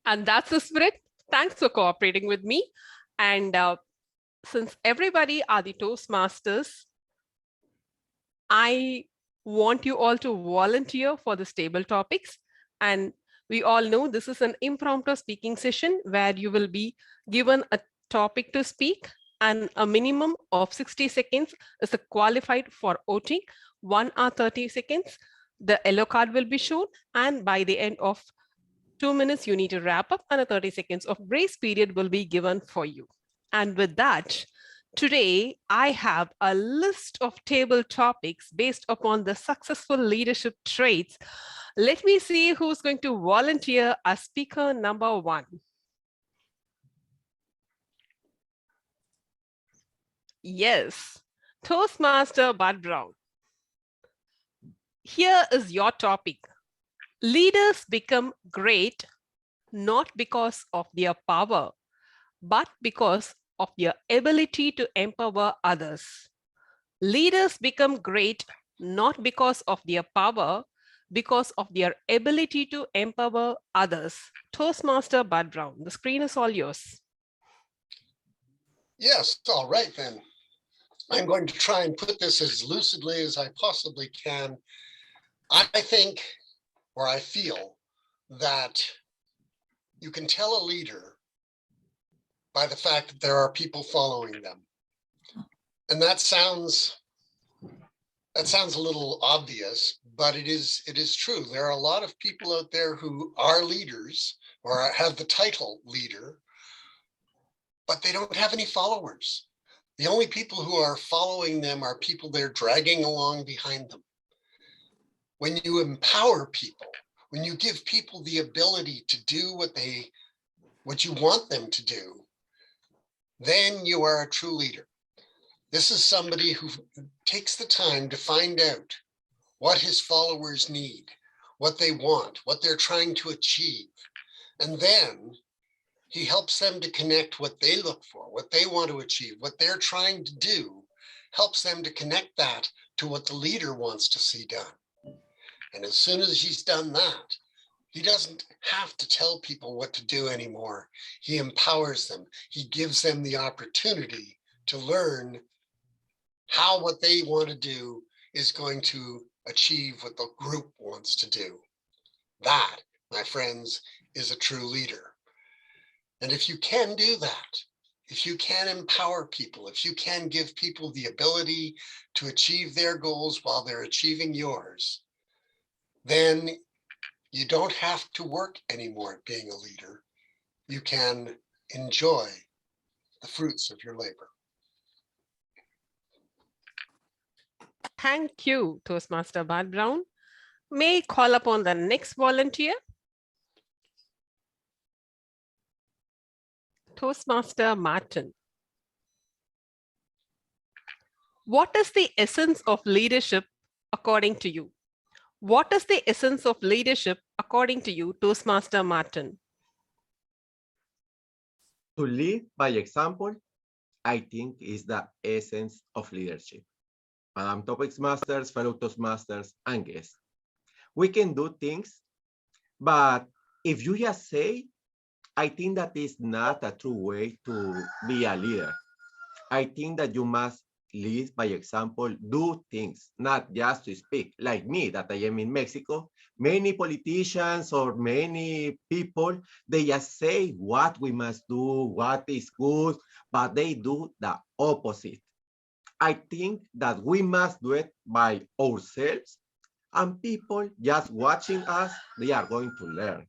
and that's the spirit. Thanks for cooperating with me. And since everybody are the Toastmasters, I want you all to volunteer for the table topics. And we all know this is an impromptu speaking session where you will be given a topic to speak, and a minimum of 60 seconds is qualified for voting. 1 hour 30 seconds, the yellow card will be shown, and by the end of 2 minutes, you need to wrap up, and a 30 seconds of grace period will be given for you. And with that, today, I have a list of table topics based upon the successful leadership traits. Let me see who's going to volunteer as speaker number 1. Yes, Toastmaster Brahm. Here is your topic. Leaders become great not because of their power, but because of their ability to empower others. Leaders become great not because of their power, because of their ability to empower others. Toastmaster Brahm, the screen is all yours. Yes, all right then. I'm going to try and put this as lucidly as I possibly can. I think, or I feel, that you can tell a leader by the fact that there are people following them. And that sounds That sounds a little obvious, but it is true. There are a lot of people out there who are leaders or have the title leader, but they don't have any followers. The only people who are following them are people they're dragging along behind them. When you empower people, when you give people the ability to do what you want them to do, then you are a true leader. This is somebody who takes the time to find out what his followers need, what they want, what they're trying to achieve. And then he helps them to connect what they look for, what they want to achieve, what they're trying to do, helps them to connect that to what the leader wants to see done. And as soon as he's done that, he doesn't have to tell people what to do anymore. He empowers them. He gives them the opportunity to learn how what they want to do is going to achieve what the group wants to do. That, my friends, is a true leader. And if you can do that, if you can empower people, if you can give people the ability to achieve their goals while they're achieving yours, then you don't have to work anymore at being a leader. You can enjoy the fruits of your labor. Thank you, Toastmaster Bart Brown. May I call upon the next volunteer? Toastmaster Martin. What is the essence of leadership according to you? What is the essence of leadership according to you, Toastmaster Martin? To lead by example, I think is the essence of leadership. Madam Toastmasters, fellow Toastmasters, and guests. We can do things, but if you just say, I think that is not a true way to be a leader. I think that you must lead by example, do things, not just to speak. Like me, that I am in Mexico, many politicians or many people, they just say what we must do, what is good, but they do the opposite. I think that we must do it by ourselves, and people just watching us, they are going to learn.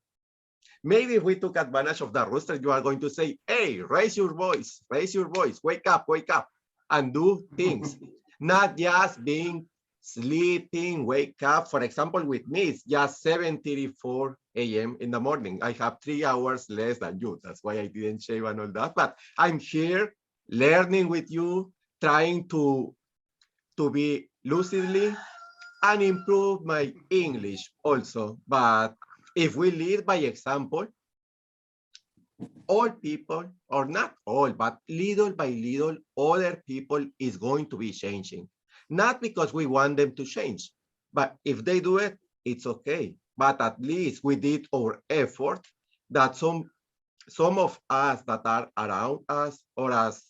Maybe if we took advantage of the rooster, you are going to say, hey, raise your voice, wake up, and do things. Not just being sleeping, wake up. For example, with me, it's just 7:34 a.m. in the morning. I have 3 hours less than you. That's why I didn't shave and all that. But I'm here learning with you, trying to be lucidly and improve my English also. But if we lead by example, all people, or not all, but little by little, other people is going to be changing. Not because we want them to change, but if they do it, it's okay. But at least we did our effort that some of us that are around us, or as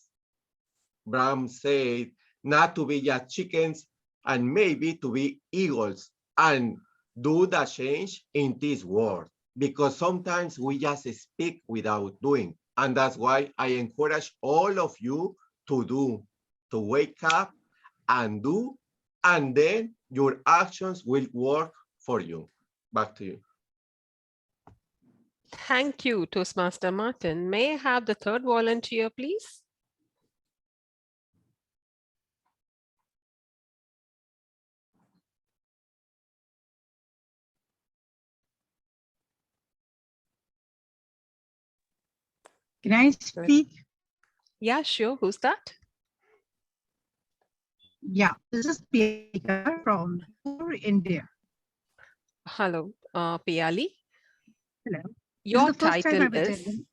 Brahm said, not to be just chickens, and maybe to be eagles and do the change in this world. Because sometimes we just speak without doing. And that's why I encourage all of you to do, to wake up and do, and then your actions will work for you. Back to you. Thank you, Toastmaster Martin. May I have the third volunteer, please? Can I speak? Yeah, sure. Who's that? Yeah, this is Panicker from India. Hello, Piali. Hello. Your This is the first time title I've is? attended.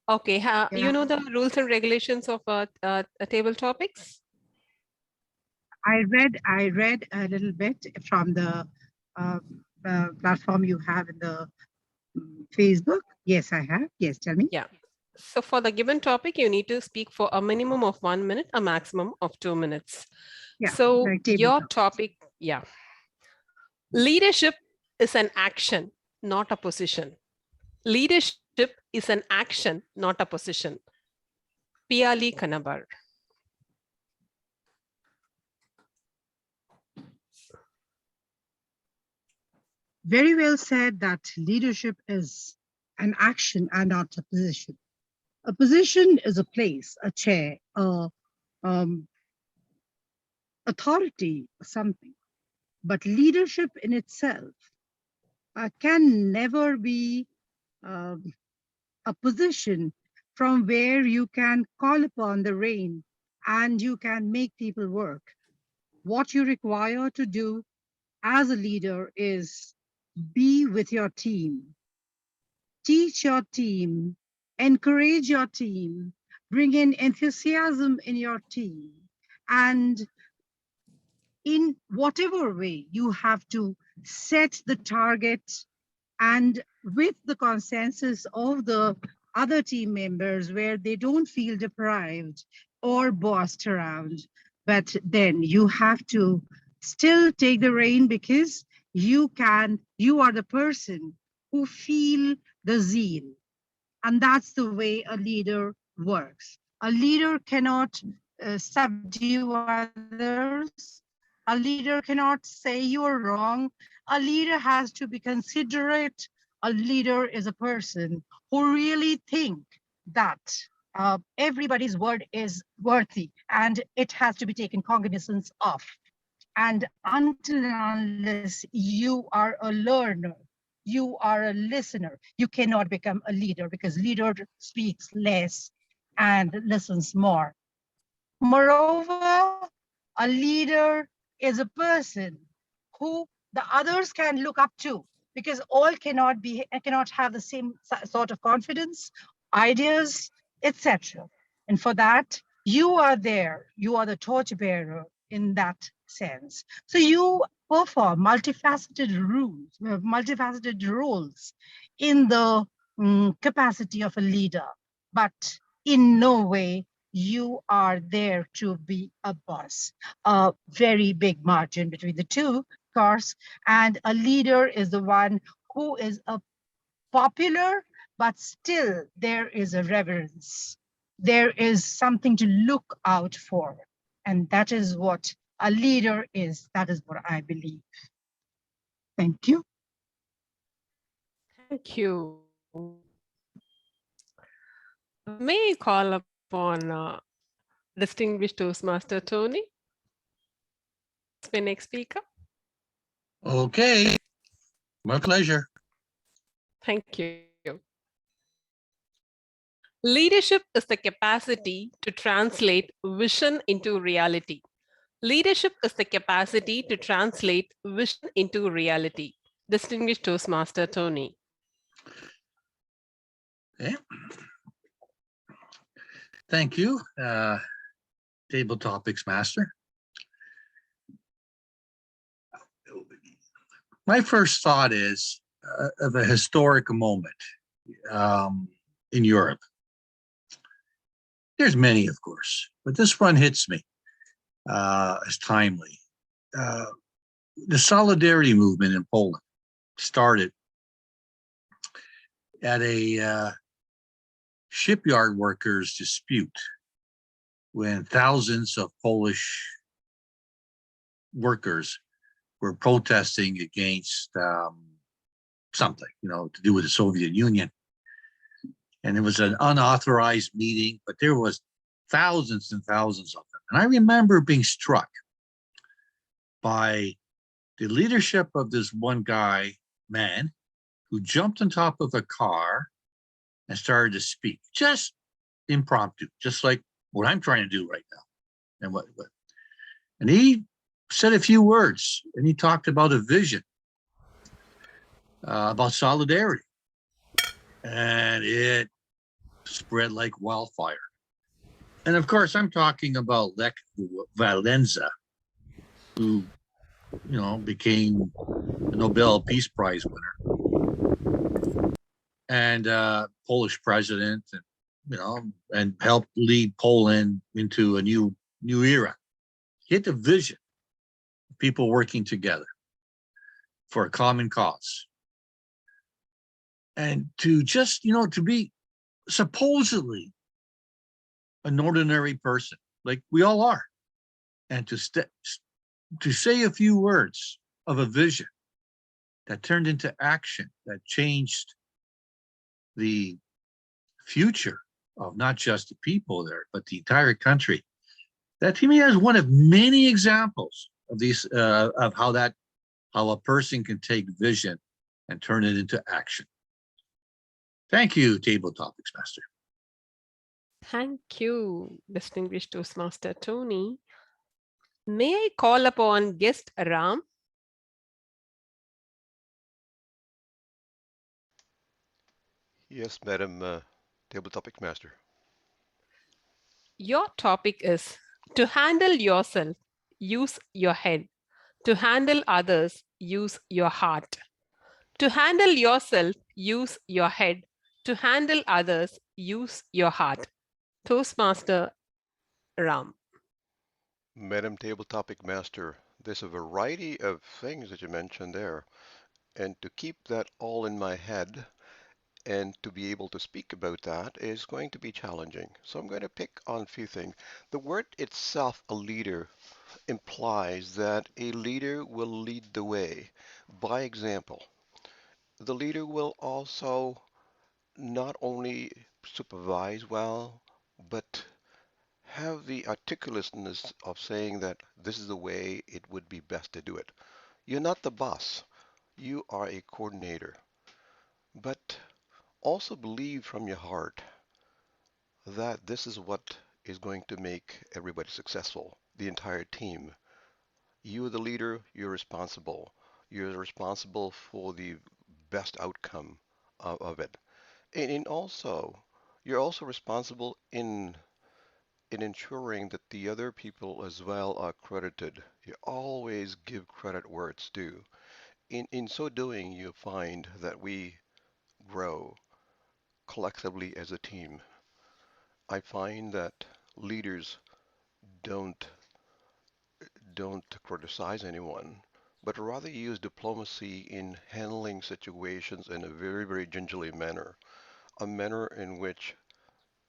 Okay, Yeah. you know the rules and regulations of table topics? I read a little bit from the platform you have in the Facebook. Yes, I have. Yes, tell me. Yeah. So for the given topic, you need to speak for a minimum of 1 minute, a maximum of 2 minutes. Yeah, So like table your topics. topic, yeah. Leadership is an action, not a position. Leadership is an action, not a position. Piali Kanabar. very well said that leadership is an action and not a position. A position is a place, a chair, a authority, something. But leadership in itself can never be a position from where you can call upon the rain and you can make people work. What you require to do as a leader is be with your team, teach your team, encourage your team, bring in enthusiasm in your team, and in whatever way you have to set the target and with the consensus of the other team members where they don't feel deprived or bossed around. But then you have to still take the reign because you are the person who feel the zeal. And that's the way a leader works. A leader cannot subdue others. A leader cannot say you're wrong. A leader has to be considerate. A leader is a person who really think that everybody's word is worthy and it has to be taken cognizance of. And until and unless you are a learner, you are a listener, you cannot become a leader because leader speaks less and listens more. Moreover, a leader is a person who the others can look up to because all cannot have the same sort of confidence, ideas, etc. And for that, you are there. You are the torchbearer in that sense. So you perform multifaceted roles in the capacity of a leader, but in no way you are there to be a boss. A very big margin between the two, of course, and a leader is the one who is a popular, but still there is a reverence. There is something to look out for. And that is what a leader is. That is what I believe. Thank you. Thank you. May I call upon distinguished Toastmaster Tony, the next speaker? Okay, my pleasure. Thank you. Leadership is the capacity to translate vision into reality. Leadership is the capacity to translate vision into reality. Distinguished Toastmaster Tony. Okay. Thank you, Table Topics Master. My first thought is of a historic moment in Europe. There's many, of course, but this one hits me as timely. The solidarity movement in Poland started at a shipyard workers dispute when thousands of Polish workers were protesting against something, to do with the Soviet Union. And it was an unauthorized meeting, but there was thousands and thousands of them. And I remember being struck by the leadership of this one man, who jumped on top of a car and started to speak, just impromptu, just like what I'm trying to do right now. And he said a few words, and he talked about a vision, about solidarity, and it spread like wildfire. And of course, I'm talking about Lech Walesa, who, became a Nobel Peace Prize winner and Polish president, and helped lead Poland into a new era. He had a vision, people working together for a common cause. And to just, to be supposedly an ordinary person, like we all are, and to say a few words of a vision that turned into action, that changed the future of not just the people there, but the entire country. That to me is one of many examples of these, of how a person can take vision and turn it into action. Thank you, Table Topics Master. Thank you, distinguished Toastmaster Tony. May I call upon guest Ram? Yes, Madam Table Topic Master. Your topic is to handle yourself, use your head. To handle others, use your heart. To handle yourself, use your head. To handle others, use your heart. Toastmaster Ram. Madam Table Topic Master, there's a variety of things that you mentioned there. And to keep that all in my head and to be able to speak about that is going to be challenging. So I'm going to pick on a few things. The word itself, a leader, implies that a leader will lead the way by example. The leader will also not only supervise well, but have the articulateness of saying that this is the way it would be best to do it. You're not the boss. You are a coordinator. But also believe from your heart that this is what is going to make everybody successful, the entire team. You are the leader, you're responsible. You're responsible for the best outcome of it. And also, you're also responsible in ensuring that the other people as well are credited. You always give credit where it's due. In so doing, you find that we grow collectively as a team. I find that leaders don't criticize anyone, but rather use diplomacy in handling situations in a very, very gingerly manner, a manner in which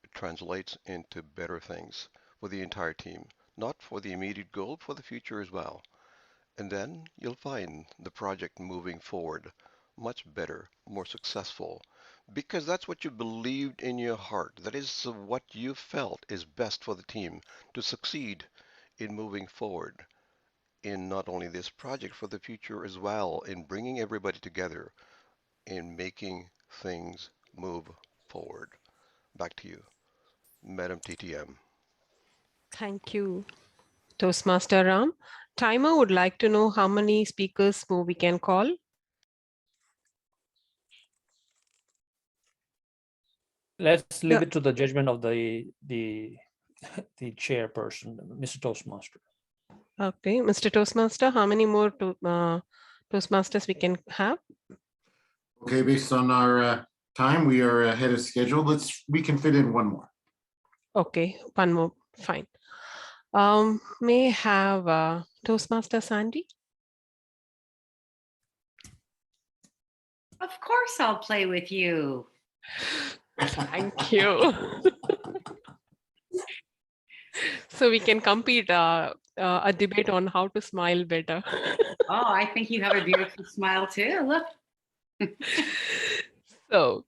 it translates into better things for the entire team, not for the immediate goal, for the future as well. And then you'll find the project moving forward much better, more successful, because that's what you believed in your heart. That is what you felt is best for the team to succeed in moving forward in not only this project, for the future as well, in bringing everybody together, in making things move forward. Back to you, Madam TTM. Thank you, Toastmaster Ram. Timer would like to know how many speakers more we can call. Let's leave Yeah. it to the judgment of the chairperson, Mr. Toastmaster. Okay, Mr. Toastmaster, how many more Toastmasters we can have? Okay, based on our time, we are ahead of schedule. We can fit in one more. Okay, one more, fine. May I have Toastmaster Sandy? Of course I'll play with you. Thank you. So we can compete a debate on how to smile better. Oh, I think you have a beautiful smile too. Look. So,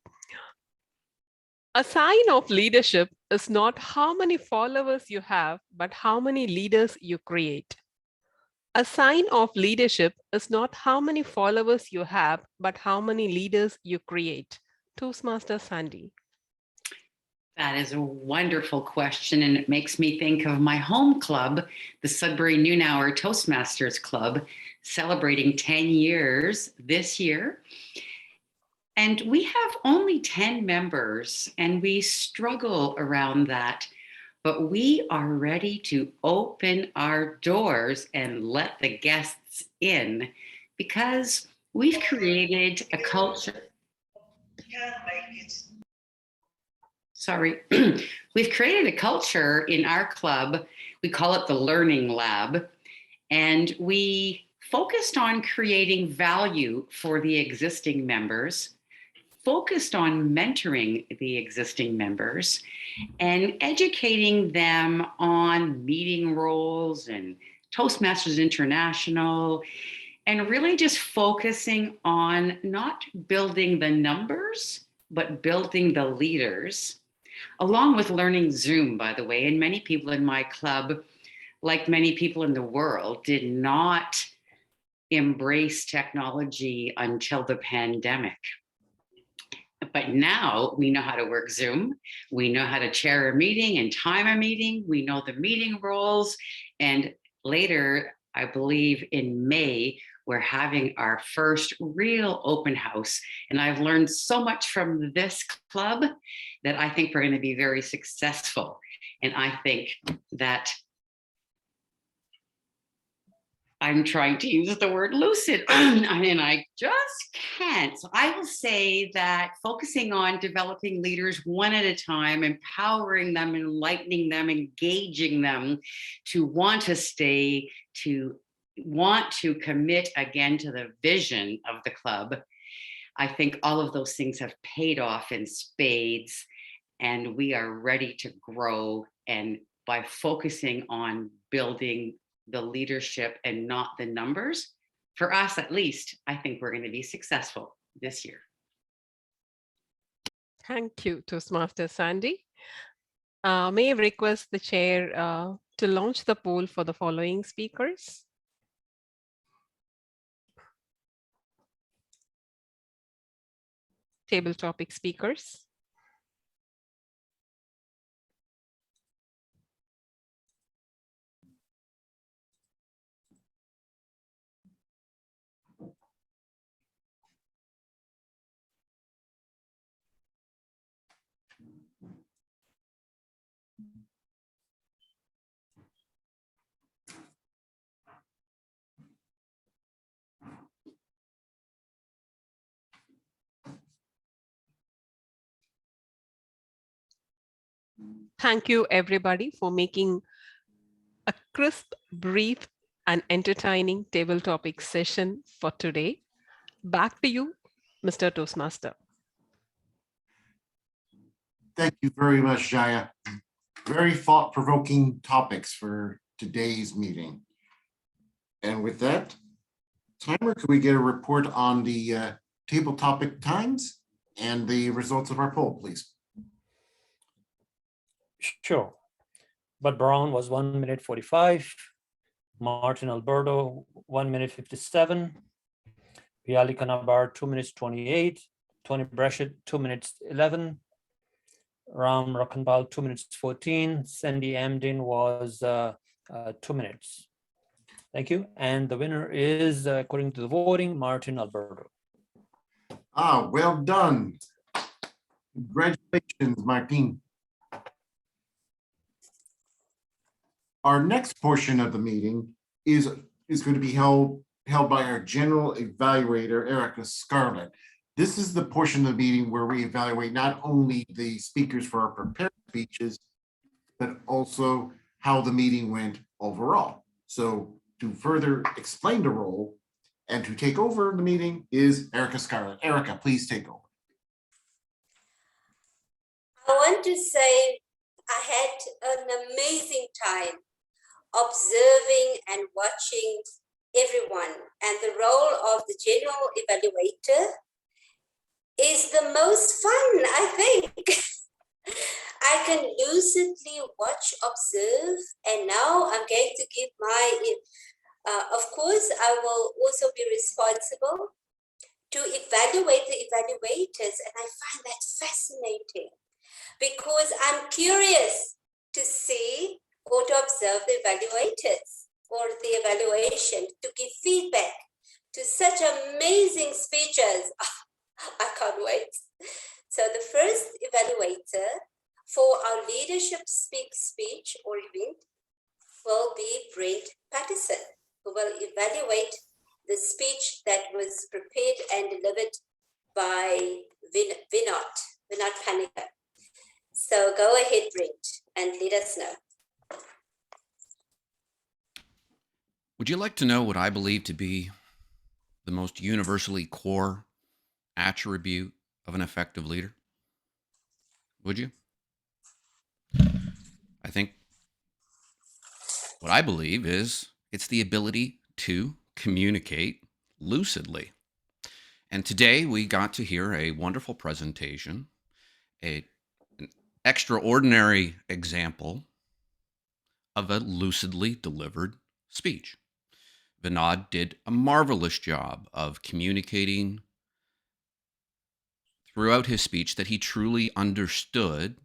a sign of leadership is not how many followers you have, but how many leaders you create. A sign of leadership is not how many followers you have, but how many leaders you create. Toastmaster Sandy. That is a wonderful question, and it makes me think of my home club, the Sudbury Noon Hour Toastmasters Club, celebrating 10 years this year. And we have only 10 members, and we struggle around that. But we are ready to open our doors and let the guests in because we've created a culture. Sorry, we've created a culture in our club. We call it the Learning Lab, and we focused on creating value for the existing members, focused on mentoring the existing members, and educating them on meeting roles and Toastmasters International, and really just focusing on not building the numbers, but building the leaders, along with learning Zoom, by the way. And many people in my club, like many people in the world, did not embrace technology until the pandemic. But now we know how to work Zoom. We know how to chair a meeting and time a meeting. We know the meeting roles. And later, I believe in May, we're having our first real open house. And I've learned so much from this club that I think we're going to be very successful. And I think that I'm trying to use the word lucid and I just can't. So I will say that focusing on developing leaders one at a time, empowering them, enlightening them, engaging them to want to stay, to want to commit again to the vision of the club. I think all of those things have paid off in spades, and we are ready to grow. And by focusing on building the leadership and not the numbers, for us at least, I think we're going to be successful this year. Thank you, Toastmaster Sandy. May I request the chair to launch the poll for the following speakers? Table topic speakers. Thank you, everybody, for making a crisp, brief, and entertaining table topic session for today. Back to you, Mr. Toastmaster. Thank you very much, Jaya. Very thought-provoking topics for today's meeting. And with that, Timer, could we get a report on the table topic times and the results of our poll, please? Sure. But Brahm was 1 minute 45. Martin Alberto, 1 minute 57. Piali Kanabar, 2 minutes 28. Tony Breshett, 2 minutes 11. Ram Rakanbal, 2 minutes 14. Sandy Amden was 2 minutes. Thank you. And the winner is, according to the voting, Martin Alberto. Ah, well done. Congratulations, Martin. Our next portion of the meeting is going to be held by our general evaluator, Erica Scarlett. This is the portion of the meeting where we evaluate not only the speakers for our prepared speeches, but also how the meeting went overall. So to further explain the role and to take over the meeting is Erica Scarlett. Erica, please take over. I want to say I had an amazing time observing and watching everyone, and the role of the general evaluator is the most fun, I think. I can lucidly watch, observe, and now I'm going to give my, of course, I will also be responsible to evaluate the evaluators, and I find that fascinating because I'm curious to see or to observe the evaluators or the evaluation, to give feedback to such amazing speeches. I can't wait. So the first evaluator for our leadership speech or event will be Brent Pattinson, who will evaluate the speech that was prepared and delivered by Vinod Panicker. So go ahead, Brent, and let us know. Would you like to know what I believe to be the most universally core attribute of an effective leader? Would you? I think what I believe is it's the ability to communicate Lucidly. And today we got to hear a wonderful presentation, an extraordinary example of a lucidly delivered speech. Vinod did a marvelous job of communicating throughout his speech that he truly understood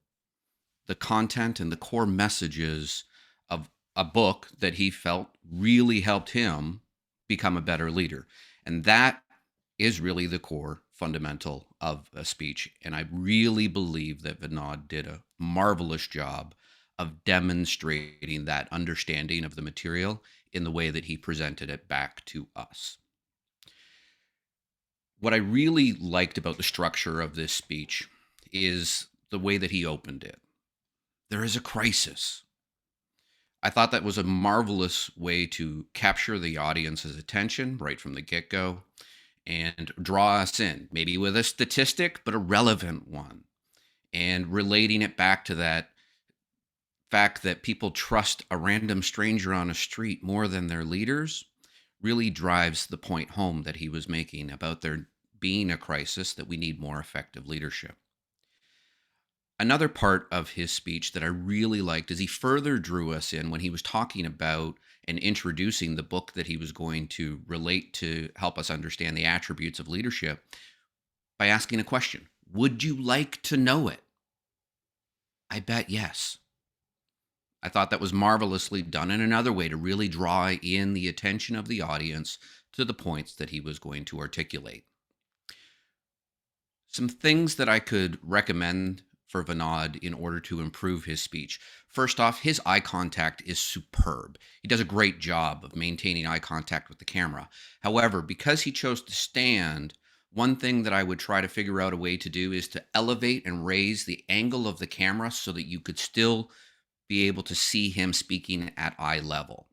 the content and the core messages of a book that he felt really helped him become a better leader. And that is really the core fundamental of a speech. And I really believe that Vinod did a marvelous job of demonstrating that understanding of the material in the way that he presented it back to us. What I really liked about the structure of this speech is the way that he opened it. There is a crisis. I thought that was a marvelous way to capture the audience's attention right from the get-go and draw us in, maybe with a statistic, but a relevant one, and relating it back to that fact that people trust a random stranger on a street more than their leaders really drives the point home that he was making about there being a crisis, that we need more effective leadership. Another part of his speech that I really liked is he further drew us in when he was talking about and introducing the book that he was going to relate to help us understand the attributes of leadership by asking a question. Would you like to know it? I bet yes. I thought that was marvelously done, and another way to really draw in the attention of the audience to the points that he was going to articulate. Some things that I could recommend for Vinod in order to improve his speech. First off, his eye contact is superb. He does a great job of maintaining eye contact with the camera. However, because he chose to stand, one thing that I would try to figure out a way to do is to elevate and raise the angle of the camera so that you could still be able to see him speaking at eye level.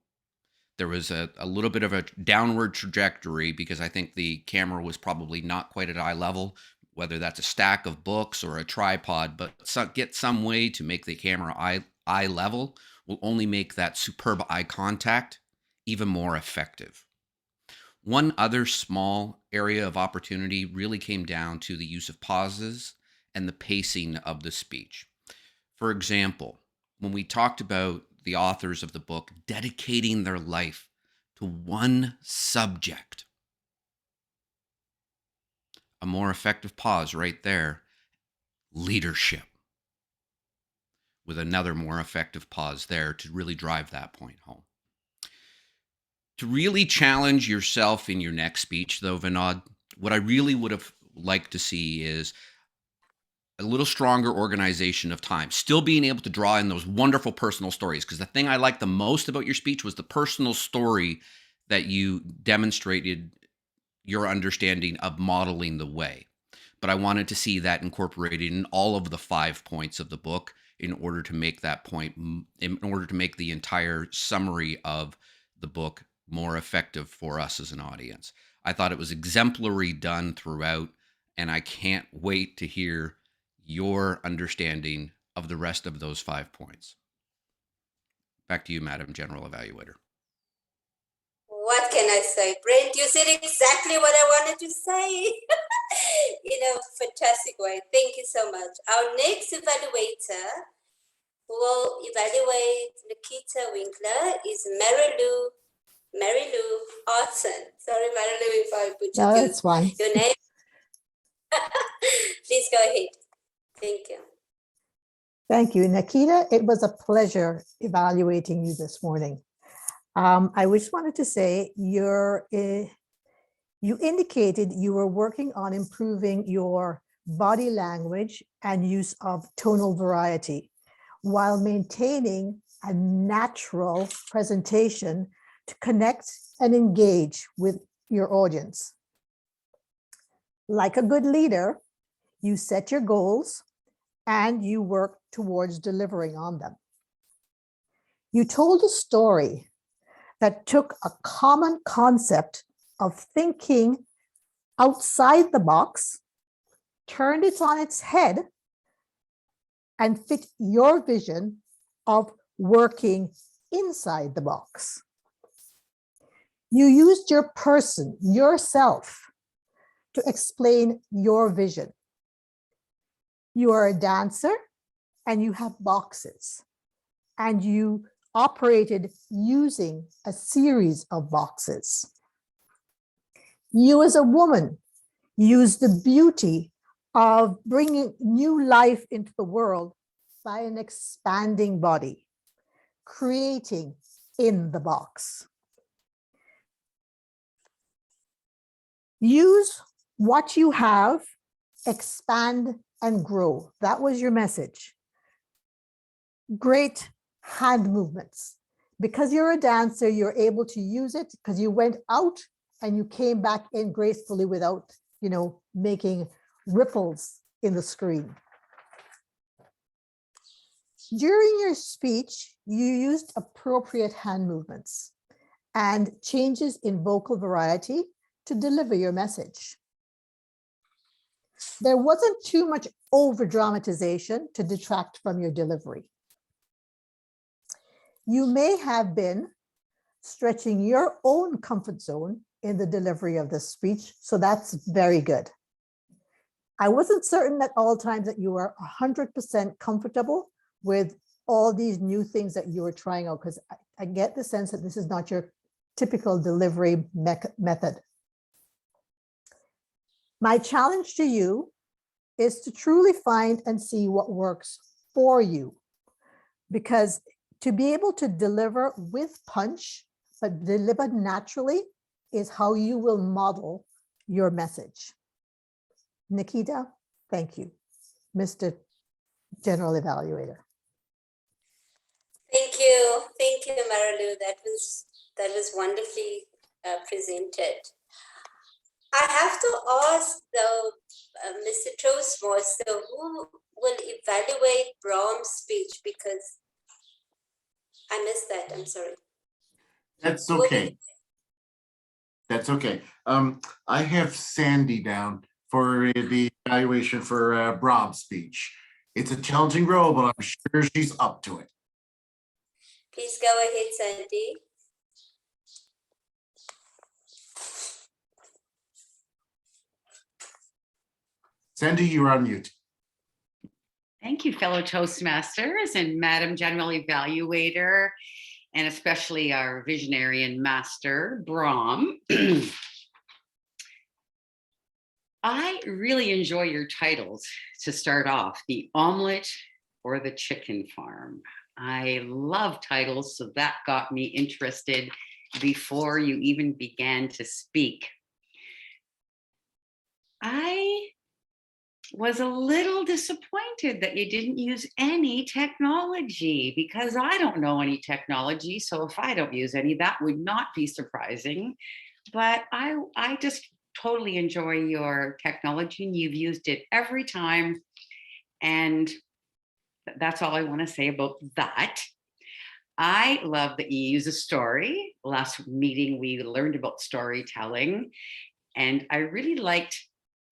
There was a little bit of a downward trajectory because I think the camera was probably not quite at eye level, whether that's a stack of books or a tripod, but get some way to make the camera eye level will only make that superb eye contact even more effective. One other small area of opportunity really came down to the use of pauses and the pacing of the speech. For example, when we talked about the authors of the book dedicating their life to one subject, a more effective pause right there, leadership, with another more effective pause there to really drive that point home. To really challenge yourself in your next speech, though, Vinod, what I really would have liked to see is a little stronger organization of time, still being able to draw in those wonderful personal stories. Because the thing I liked the most about your speech was the personal story that you demonstrated your understanding of modeling the way. But I wanted to see that incorporated in all of the 5 points of the book in order to make that point, in order to make the entire summary of the book more effective for us as an audience. I thought it was exemplary done throughout, and I can't wait to hear your understanding of the rest of those 5 points. Back to you, Madam General Evaluator. What can I say? Brent, you said exactly what I wanted to say in a fantastic way. Thank you so much. Our next evaluator who will evaluate Nikhita Winkler is Mary Lou Artson. Sorry, Mary Lou, if I No, that's fine. your name. Please go ahead. Thank you. Thank you, Nikhita. It was a pleasure evaluating you this morning. I just wanted to say you indicated you were working on improving your body language and use of tonal variety while maintaining a natural presentation to connect and engage with your audience. Like a good leader, you set your goals and you work towards delivering on them. You told a story that took a common concept of thinking outside the box, turned it on its head, and fit your vision of working inside the box. You used your person, yourself, to explain your vision. You are a dancer and you have boxes, and you operated using a series of boxes. You as a woman use the beauty of bringing new life into the world by an expanding body, creating in the box. Use what you have, expand and grow. That was your message. Great hand movements. Because you're a dancer, you're able to use it because you went out and you came back in gracefully without, making ripples in the screen. During your speech, you used appropriate hand movements and changes in vocal variety to deliver your message. There wasn't too much over dramatization to detract from your delivery. You may have been stretching your own comfort zone in the delivery of this speech, so that's very good. I wasn't certain at all times that you were 100% comfortable with all these new things that you were trying out, because I get the sense that this is not your typical delivery method. My challenge to you is to truly find and see what works for you, because to be able to deliver with punch, but deliver naturally, is how you will model your message. Nikhita, thank you. Mr. General Evaluator. Thank you, Marilu. That was wonderfully presented. I have to ask though, Mr. Toastmaster, who will evaluate Brahm's speech, because I missed that. I'm sorry. That's okay. That's okay. I have Sandy down for the evaluation for Brahm's speech. It's a challenging role, but I'm sure she's up to it. Please go ahead, Sandy. Sandy, you're on mute. Thank you, fellow Toastmasters and Madam General Evaluator, and especially our visionary and master, Brahm. I really enjoy your titles to start off, the Omelette or the Chicken Farm. I love titles, so that got me interested before you even began to speak. I was a little disappointed that you didn't use any technology, because I don't know any technology. So if I don't use any, that would not be surprising. But I just totally enjoy your technology, and you've used it every time. And that's all I want to say about that. I love that you use a story. Last meeting, we learned about storytelling, and I really liked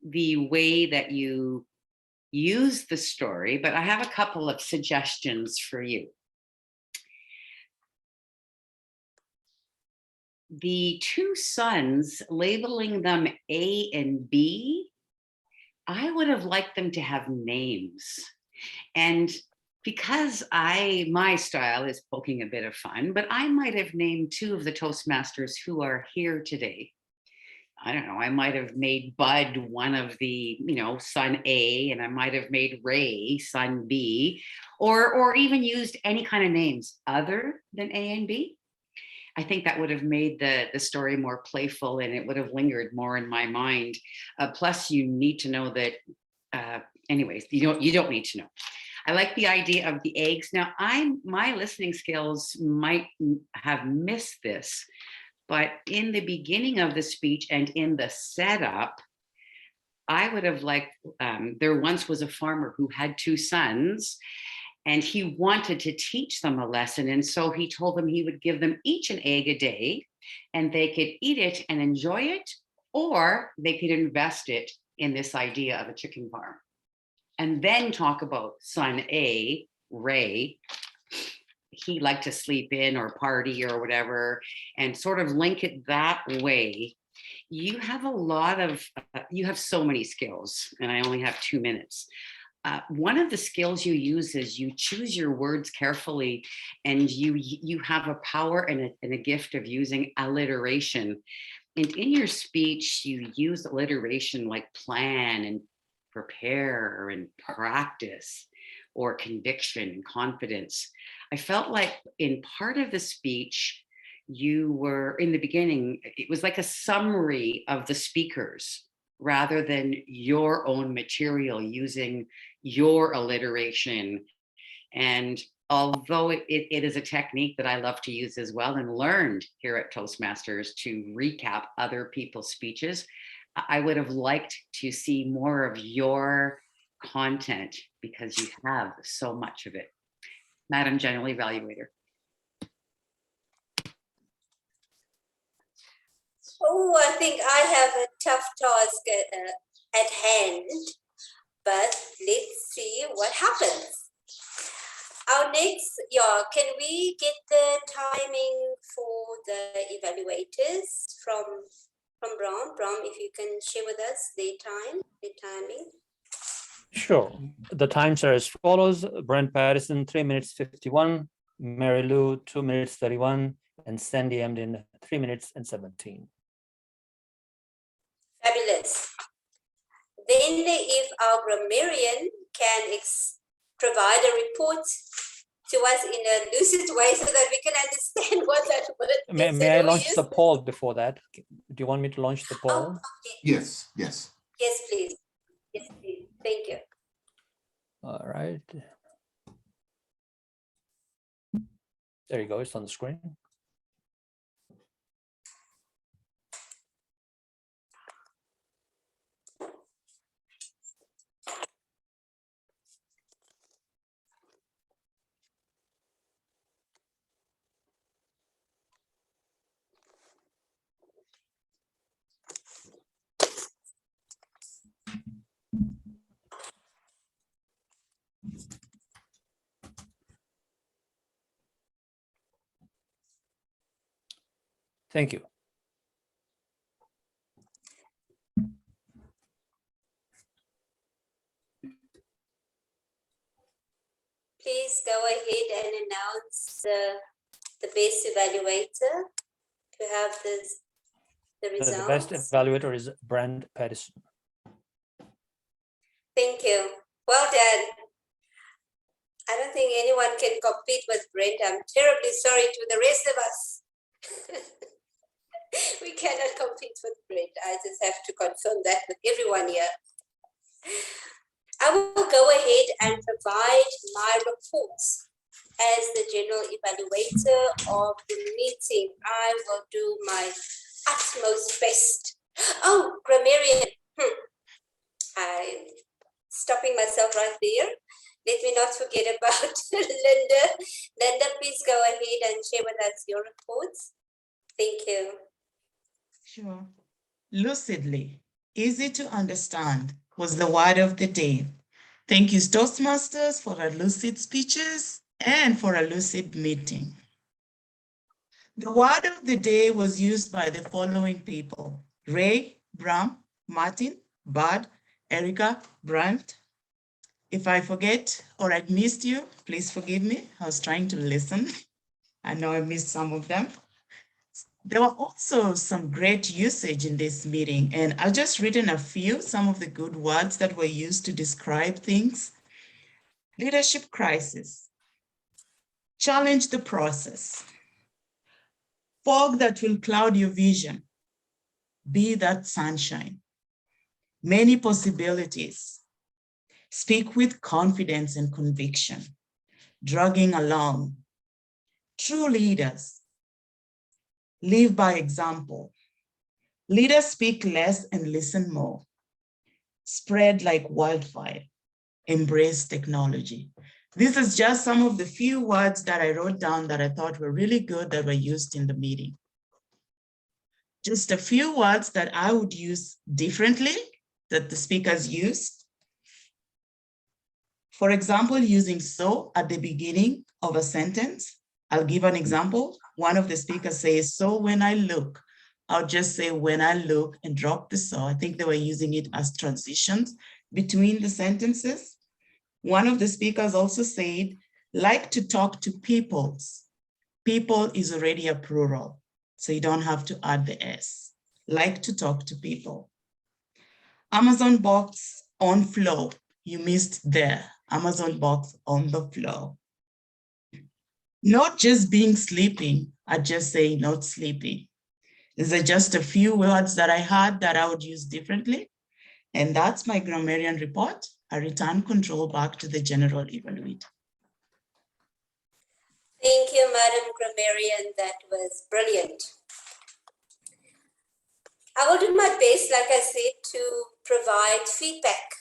the way that you use the story, but I have a couple of suggestions for you. The two sons, labeling them A and B, I would have liked them to have names. And because my style is poking a bit of fun, but I might have named two of the Toastmasters who are here today. I don't know, I might have made Bud one of the, son A, and I might have made Ray son B, or even used any kind of names other than A and B. I think that would have made the story more playful, and it would have lingered more in my mind. Plus, you need to know that, anyways, you don't need to know. I like the idea of the eggs. Now, my listening skills might have missed this, but in the beginning of the speech and in the setup, I would have liked, there once was a farmer who had two sons, and he wanted to teach them a lesson. And so he told them he would give them each an egg a day, and they could eat it and enjoy it, or they could invest it in this idea of a chicken farm. And then talk about son A, Ray. he liked to sleep in or party or whatever, and sort of link it that way. You have a lot of, you have so many skills, and I only have 2 minutes. One of the skills you use is you choose your words carefully, and you have a power and a gift of using alliteration. And in your speech, you use alliteration like plan and prepare and practice, or conviction and confidence. I felt like in part of the speech, you were, in the beginning, it was like a summary of the speakers rather than your own material using your alliteration. And although it is a technique that I love to use as well and learned here at Toastmasters to recap other people's speeches, I would have liked to see more of your content because you have so much of it. Madam General Evaluator. Oh, I think I have a tough task at hand, but let's see what happens. Our next, can we get the timing for the evaluators from Brahm? Brahm, if you can share with us the timing. Sure. The times are as follows: Brent Pattinson, 3 minutes 51, Mary Lou, 2 minutes 31, and Sandy Emden, 3 minutes and 17. Fabulous. Then if our grammarian can provide a report to us in a lucid way so that we can understand what that word is. May I launch the poll before that? Do you want me to launch the poll? Oh, okay. Yes, yes. Yes, please. Yes, please. Thank you. All right. There you go, it's on the screen. Thank you. Please go ahead and announce the best evaluator to have the results. The best evaluator is Brent Pattinson. Thank you. Well done. I don't think anyone can compete with Brent. I'm terribly sorry to the rest of us. We cannot compete with Brent. I just have to confirm that with everyone here. I will go ahead and provide my reports as the general evaluator of the meeting. I will do my utmost best. Oh, grammarian. I'm stopping myself right there. Let me not forget about Linda. Linda, please go ahead and share with us your reports. Thank you. Sure. Lucidly, easy to understand was the word of the day. Thank you, Toastmasters, for our lucid speeches and for a lucid meeting. The word of the day was used by the following people: Ray, Brahm, Martin, Bud, Erica, Brent. If I forget or I missed you, please forgive me. I was trying to listen. I know I missed some of them. There were also some great usage in this meeting, and I've just written a few, some of the good words that were used to describe things. Leadership crisis, challenge the process, fog that will cloud your vision, be that sunshine, many possibilities, speak with confidence and conviction, dragging along, true leaders, live by example. Leaders speak less and listen more. Spread like wildfire. Embrace technology. This is just some of the few words that I wrote down that I thought were really good that were used in the meeting. Just a few words that I would use differently that the speakers used. For example, using so at the beginning of a sentence I'll give an example. One of the speakers says, so when I look, I'll just say when I look and drop the so. I think they were using it as transitions between the sentences. One of the speakers also said, like to talk to peoples. People is already a plural, so you don't have to add the S. Like to talk to people. Amazon box on flow. You missed there. Amazon box on the flow. Not just being sleeping, I just say not sleeping. These are just a few words that I had that I would use differently. And that's my grammarian report. I return control back to the general evaluator. Thank you, Madam Grammarian. That was brilliant. I will do my best, like I said, to provide feedback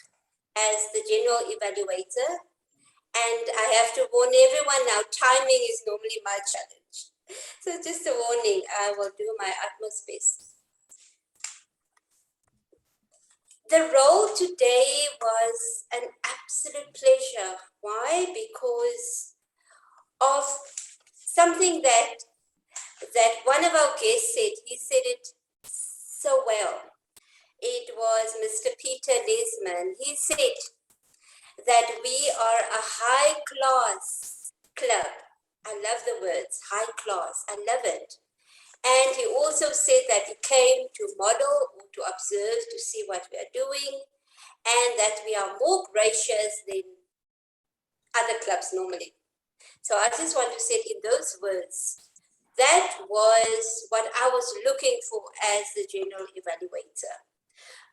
as the general evaluator. And I have to warn everyone now, timing is normally my challenge. So just a warning, I will do my utmost best. The role today was an absolute pleasure. Why? Because of something that one of our guests said. He said it so well. It was Mr. Peter Lesman. He said that we are a high-class club. I love the words, high class. I love it. And he also said that he came to model or to observe, to see what we are doing, and that we are more gracious than other clubs normally. So I just want to say it in those words. That was what I was looking for as the general evaluator.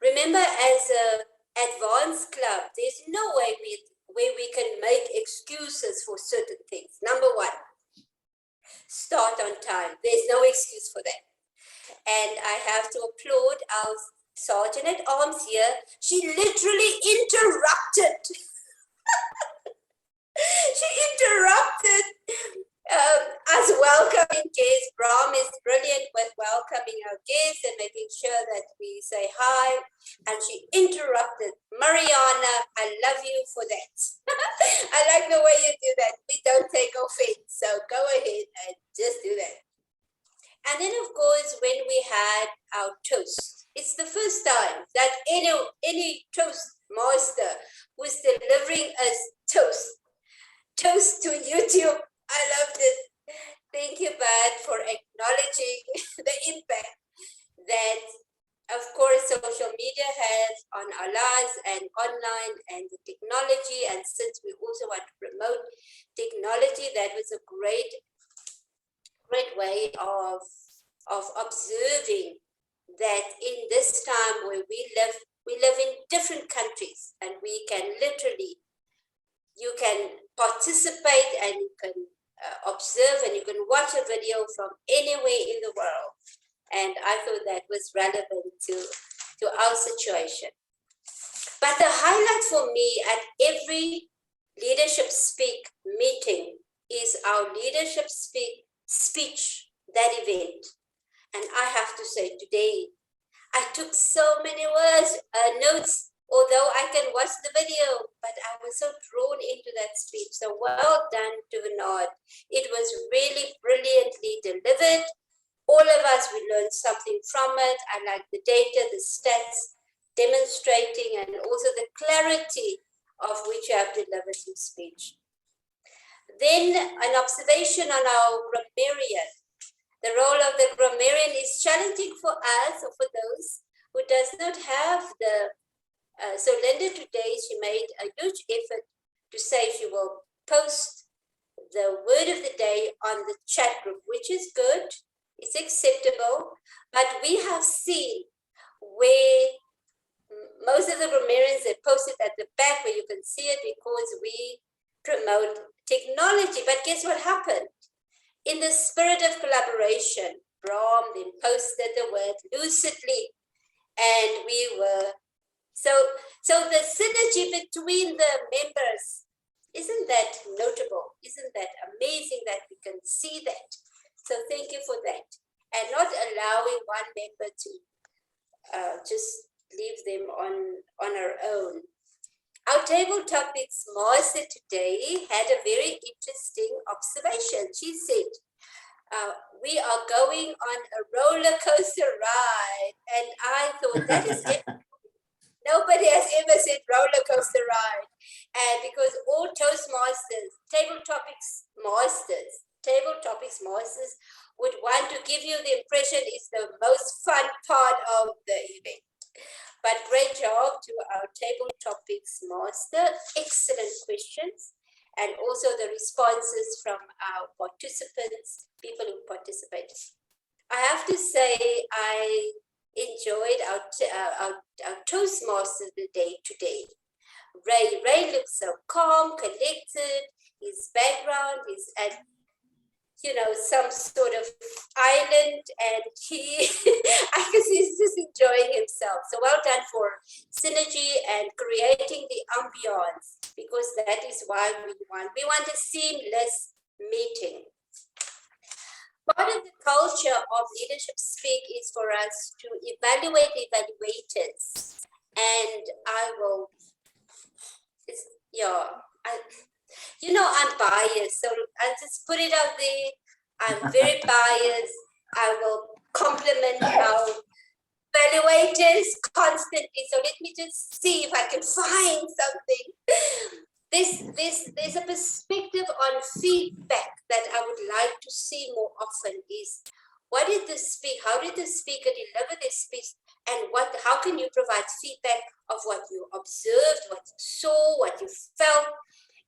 Remember, as an advanced club, there's no way where we can make excuses for certain things. Number one, start on time. There's no excuse for that. And I have to applaud our Sergeant at Arms here. She literally interrupted. She interrupted us welcoming guests. Brahm is brilliant with welcoming our guests and making sure that we say hi. And she interrupted. Mariana, I love you for that. I like the way you do that. We don't take offense. So go ahead and just do that. And then, of course, when we had our toast, it's the first time that any Toastmaster was delivering us toast to YouTube. I loved it. Thank you, Pat, for acknowledging the impact that, of course, social media has on our lives and online and the technology. And since we also want to promote technology, that was a great way of observing that in this time where we live in different countries, and we can literally, you can participate and you can observe and you can watch a video from anywhere in the world. And I thought that was relevant to our situation. But the highlight for me at every Leadership Speak meeting is our Leadership speech, that event. And I have to say today, I took so many notes, although I can watch the video, but I was so drawn into that speech. So well done to Vinod. It was really brilliantly delivered. All of us, we learned something from it. I like the data, the stats demonstrating, and also the clarity of which you have delivered your speech. Then an observation on our grammarian. The role of the grammarian is challenging for us, or for those who does not have the, so Linda today, she made a huge effort to say she will post the word of the day on the chat group, which is good, it's acceptable, but we have seen where most of the grammarians, they post it at the back where you can see it because we promote technology. But guess what happened? In the spirit of collaboration, Brahm then posted the word lucidly, and we were, so the synergy between the members, isn't that notable? Isn't that amazing that we can see that? So thank you for that. And not allowing one member to just leave them on our own. Our table topics master today had a very interesting observation. She said, we are going on a roller coaster ride. And I thought that is it. Nobody has ever said roller coaster ride. And because all Toastmasters, table topics masters would want to give you the impression it's the most fun part of the event. But great job to our table topics master. Excellent questions. And also the responses from our participants, people who participated. I have to say, I enjoyed our Toastmaster today. Ray looks so calm, collected, his background is at, some sort of island, and I guess he's just enjoying himself. So well done for synergy and creating the ambiance, because that is why we want. We want a seamless meeting. Part of the culture of Leadership Speak is for us to evaluate evaluators. And I'm biased, so I'll just put it out there. I'm very biased. I will compliment our evaluators constantly. So let me just see if I can find something. There's a perspective on feedback that I would like to see more often is, how did the speaker deliver their speech, and how can you provide feedback of what you observed, what you saw, what you felt,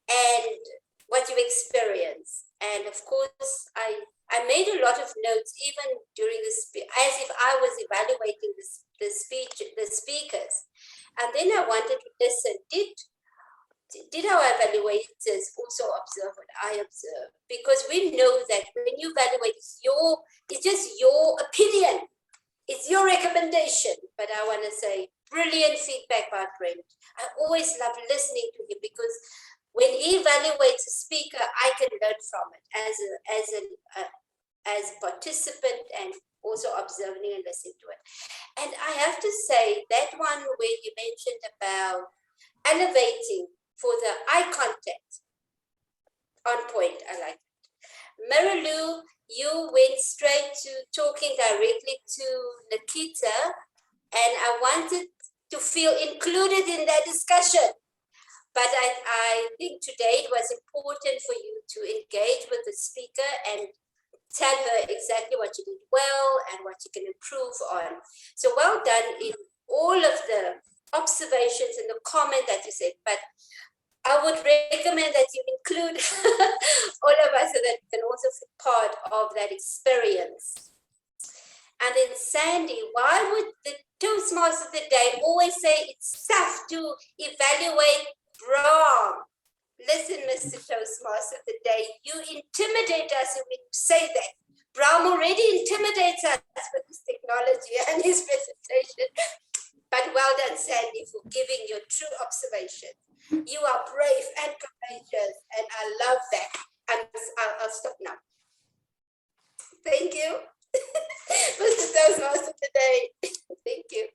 and what you experienced. And of course, I made a lot of notes even during the speech, as if I was evaluating the speakers. And then I wanted to listen. Did our evaluators also observe what I observed? Because we know that when you evaluate, it's just your opinion. It's your recommendation. But I want to say, brilliant feedback by Brent. I always love listening to him, because when he evaluates a speaker, I can learn from it as a participant, and also observing and listening to it. And I have to say, that one where you mentioned about elevating for the eye contact, on point, I like it. Marilu, you went straight to talking directly to Nikhita, and I wanted to feel included in that discussion. But I think today it was important for you to engage with the speaker and tell her exactly what you did well and what you can improve on. So well done in all of the observations and the comment that you said. But I would recommend that you include all of us so that we can also be part of that experience. And then Sandy, why would the Toastmaster of the day always say it's tough to evaluate Brahm? Listen, Mr. Toastmaster of the day, you intimidate us when you say that. Brahm already intimidates us with his technology and his presentation. But well done, Sandy, for giving your true observation. You are brave and courageous, and I love that. And I'll stop now. Thank you. Mr. Toastmaster today. Thank you.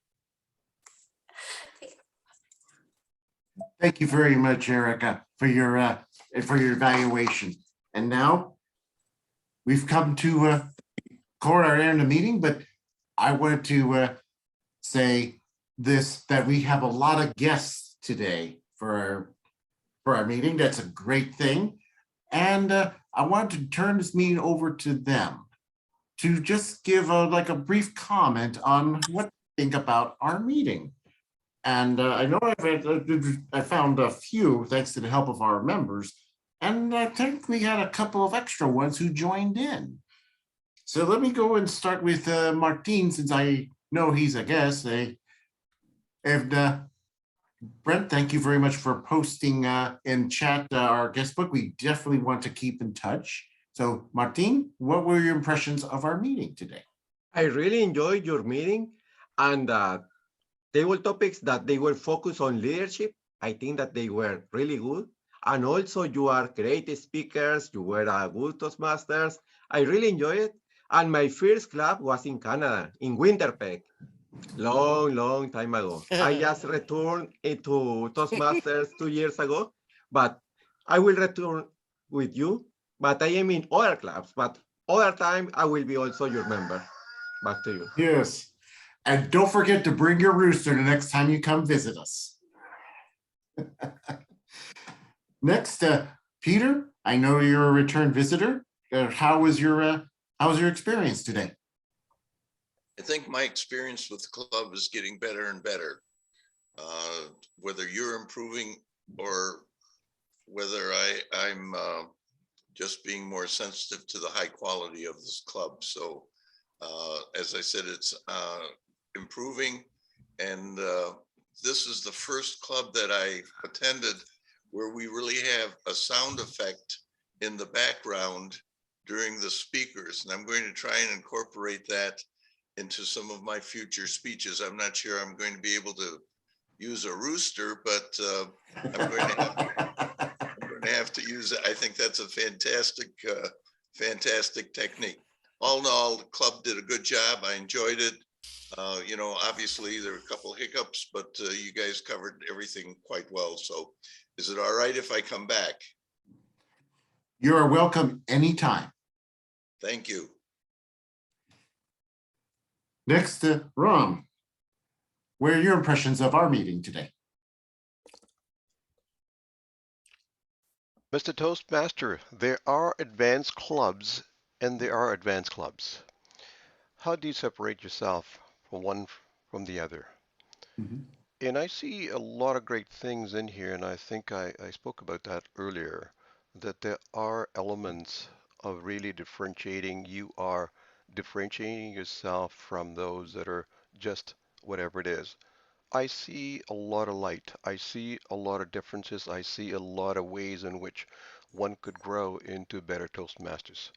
Thank you very much, Erica, for your evaluation. And now we've come to our end of the meeting, but I wanted to say this, that we have a lot of guests today for our meeting. That's a great thing. And I want to turn this meeting over to them to just give a brief comment on what they think about our meeting. And I know I found a few thanks to the help of our members, and I think we had a couple of extra ones who joined in. So let me go and start with Martin, since I know he's a guest. And Brent, thank you very much for posting in chat our guest book. We definitely want to keep in touch. So Martin, what were your impressions of our meeting today? I really enjoyed your meeting, and table topics that they were focused on leadership. I think that they were really good. And also you are great speakers. You were a good Toastmasters. I really enjoyed it. And my first club was in Canada, in Winnipeg. Long time ago. I just returned into Toastmasters 2 years ago, but I will return with you. But I am in other clubs, but other time I will be also your member. Back to you. Yes. And don't forget to bring your rooster the next time you come visit us. Next, Peter, I know you're a return visitor. How was your experience today? I think my experience with the club is getting better and better. Whether you're improving or whether I'm just being more sensitive to the high quality of this club. So as I said, it's improving. And this is the first club that I attended where we really have a sound effect in the background during the speakers. And I'm going to try and incorporate that into some of my future speeches. I'm not sure I'm going to be able to use a rooster, but I'm going to have to use it. I think that's a fantastic technique. All in all, the club did a good job. I enjoyed it. You know, obviously there were a couple of hiccups, but you guys covered everything quite well. So is it all right if I come back? You are welcome anytime. Thank you. Next, Brahm, what are your impressions of our meeting today? Mr. Toastmaster, there are advanced clubs and there are advanced clubs. How do you separate yourself from one from the other? And I see a lot of great things in here, and I think I spoke about that earlier, that there are elements of really differentiating. You are differentiating yourself from those that are just whatever it is. I see a lot of light. I see a lot of differences. I see a lot of ways in which one could grow into better Toastmasters.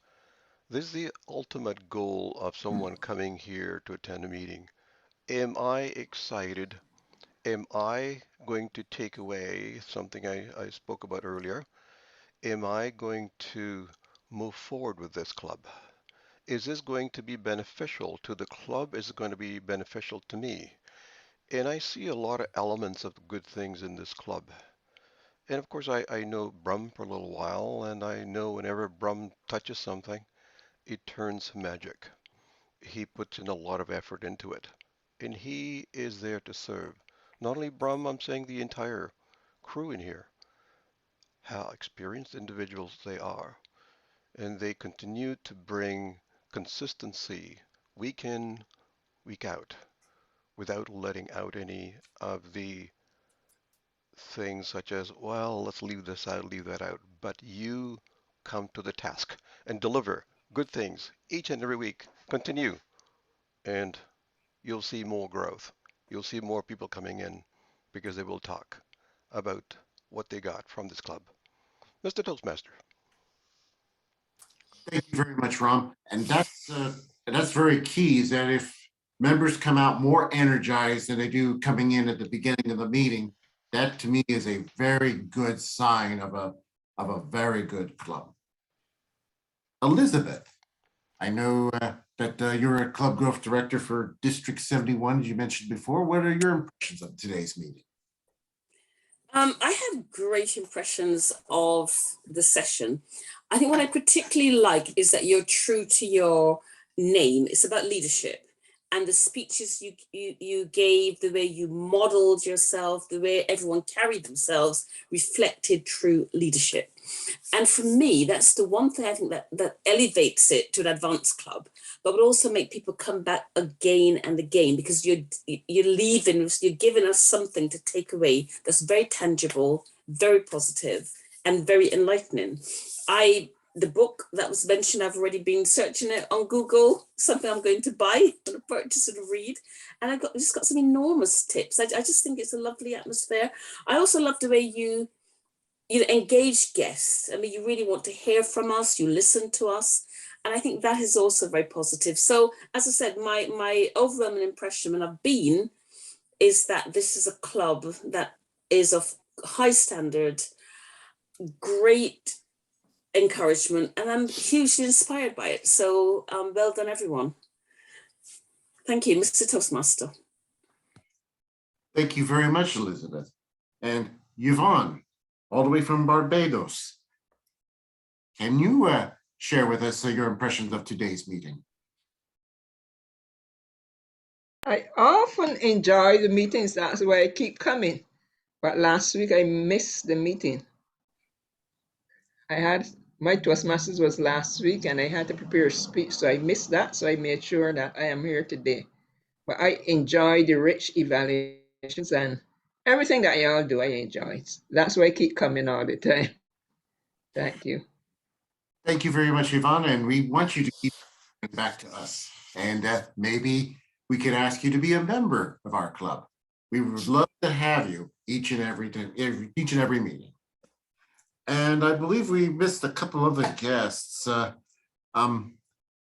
This is the ultimate goal of someone coming here to attend a meeting. Am I excited? Am I going to take away something I spoke about earlier? Am I going to move forward with this club? Is this going to be beneficial to the club? Is it going to be beneficial to me? And I see a lot of elements of good things in this club. And of course, I know Brahm for a little while, and I know whenever Brahm touches something, it turns magic. He puts in a lot of effort into it. And he is there to serve. Not only Brahm, I'm saying the entire crew in here. How experienced individuals they are. And they continue to bring consistency week in, week out, without letting out any of the things such as, well, let's leave this out, leave that out. But you come to the task and deliver good things each and every week. Continue. And you'll see more growth. You'll see more people coming in because they will talk about what they got from this club. Mr. Toastmaster. Thank you very much, Ram. And that's very key, is that if members come out more energized than they do coming in at the beginning of the meeting, that to me is a very good sign of a very good club. Elizabeth, I know that you're a club growth director for District 71, as you mentioned before. What are your impressions of today's meeting? I have great impressions of the session. I think what I particularly like is that you're true to your name. It's about leadership. And the speeches you gave, the way you modeled yourself, the way everyone carried themselves reflected true leadership. And for me, that's the one thing I think that elevates it to an advanced club, but would also make people come back again and again, because you're giving us something to take away that's very tangible, very positive, and very enlightening. The book that was mentioned, I've already been searching it on Google, something I'm going to buy, I'm going to purchase and read. And I just got some enormous tips. I just think it's a lovely atmosphere. I also love the way you engage guests. I mean, you really want to hear from us, you listen to us. And I think that is also very positive. So as I said, my overwhelming impression when I've been is that this is a club that is of high standard, great encouragement, and I'm hugely inspired by it. So well done, everyone. Thank you, Mr. Toastmaster. Thank you very much, Elizabeth. And Yvonne, all the way from Barbados. Can you share with us your impressions of today's meeting? I often enjoy the meetings. That's why I keep coming. But last week I missed the meeting. I had my Toastmasters was last week and I had to prepare a speech, so I missed that. So I made sure that I am here today. But I enjoy the rich evaluations and everything that y'all do. I enjoy it. That's why I keep coming all the time. Thank you. Thank you very much, Yvonne. And we want you to keep coming back to us. And maybe we could ask you to be a member of our club. We would love to have you each and every meeting. And I believe we missed a couple of the guests.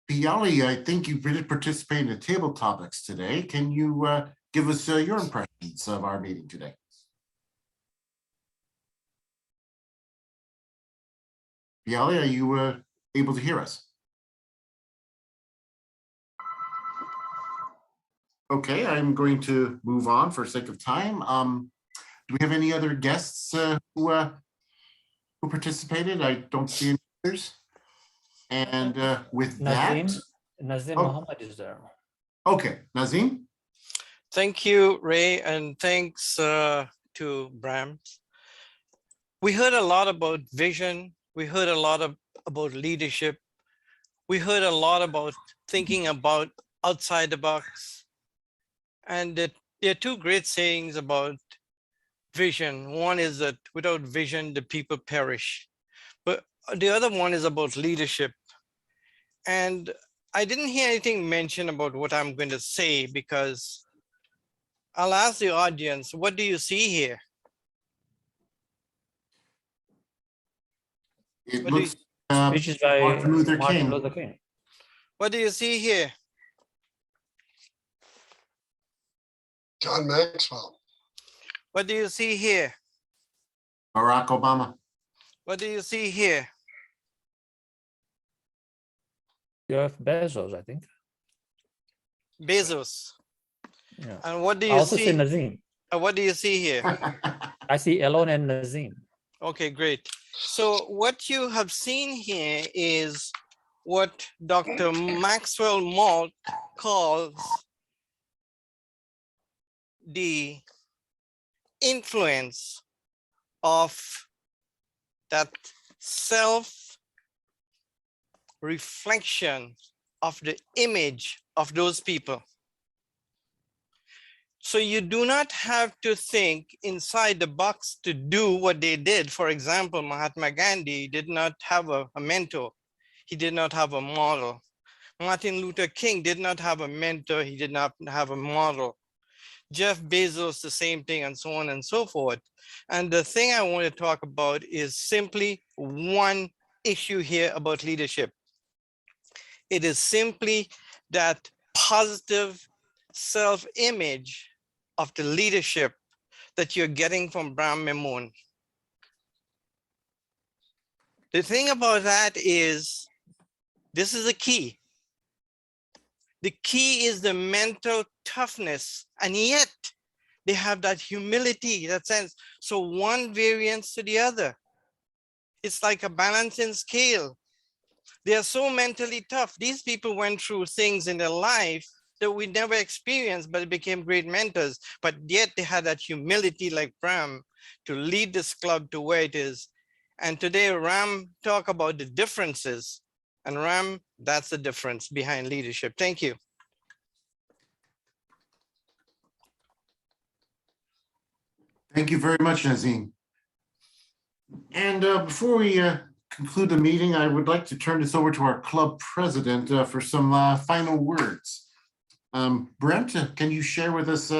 Piali, I think you did participate in the table topics today. Can you give us your impressions of our meeting today? Piali, are you able to hear us? Okay, I'm going to move on for sake of time. Do we have any other guests who participated? I don't see any others. And with Nazim, that, Nazim oh, Mohammed is there. Okay, Nazim. Thank you, Ray, and thanks to Brahm. We heard a lot about vision. We heard a lot about leadership. We heard a lot about thinking about outside the box. And there are two great sayings about vision. One is that without vision, the people perish. But the other one is about leadership. And I didn't hear anything mentioned about what I'm going to say, because I'll ask the audience, what do you see here? It What looks Speeches by Martin Luther Martin King. What do you see here? John Maxwell. What do you see here? Barack Obama. What do you see here? Jeff Bezos, I think. Bezos. Yeah. And what do I you also see? see Nazim. What do you see here? I see Elon and Nazim. Okay, great. So what you have seen here is what Dr. Maxwell Malt calls the influence of that self-reflection of the image of those people. So you do not have to think inside the box to do what they did. For example, Mahatma Gandhi did not have a mentor. He did not have a model. Martin Luther King did not have a mentor. He did not have a model. Jeff Bezos, the same thing, and so on and so forth. And the thing I want to talk about is simply one issue here about leadership. It is simply that positive self-image of the leadership that you're getting from Brahm Memone. The thing about that is, this is a key. The key is the mental toughness, and yet they have that humility, that sense. So one variance to the other. It's like a balancing scale. They are so mentally tough. These people went through things in their life that we never experienced, but became great mentors. But yet they had that humility like Brahm to lead this club to where it is. And today Ram talk about the differences. And Ram, that's the difference behind leadership. Thank you. Thank you very much, Nazim. And before we conclude the meeting, I would like to turn this over to our club president for some final words. Brent, can you share with us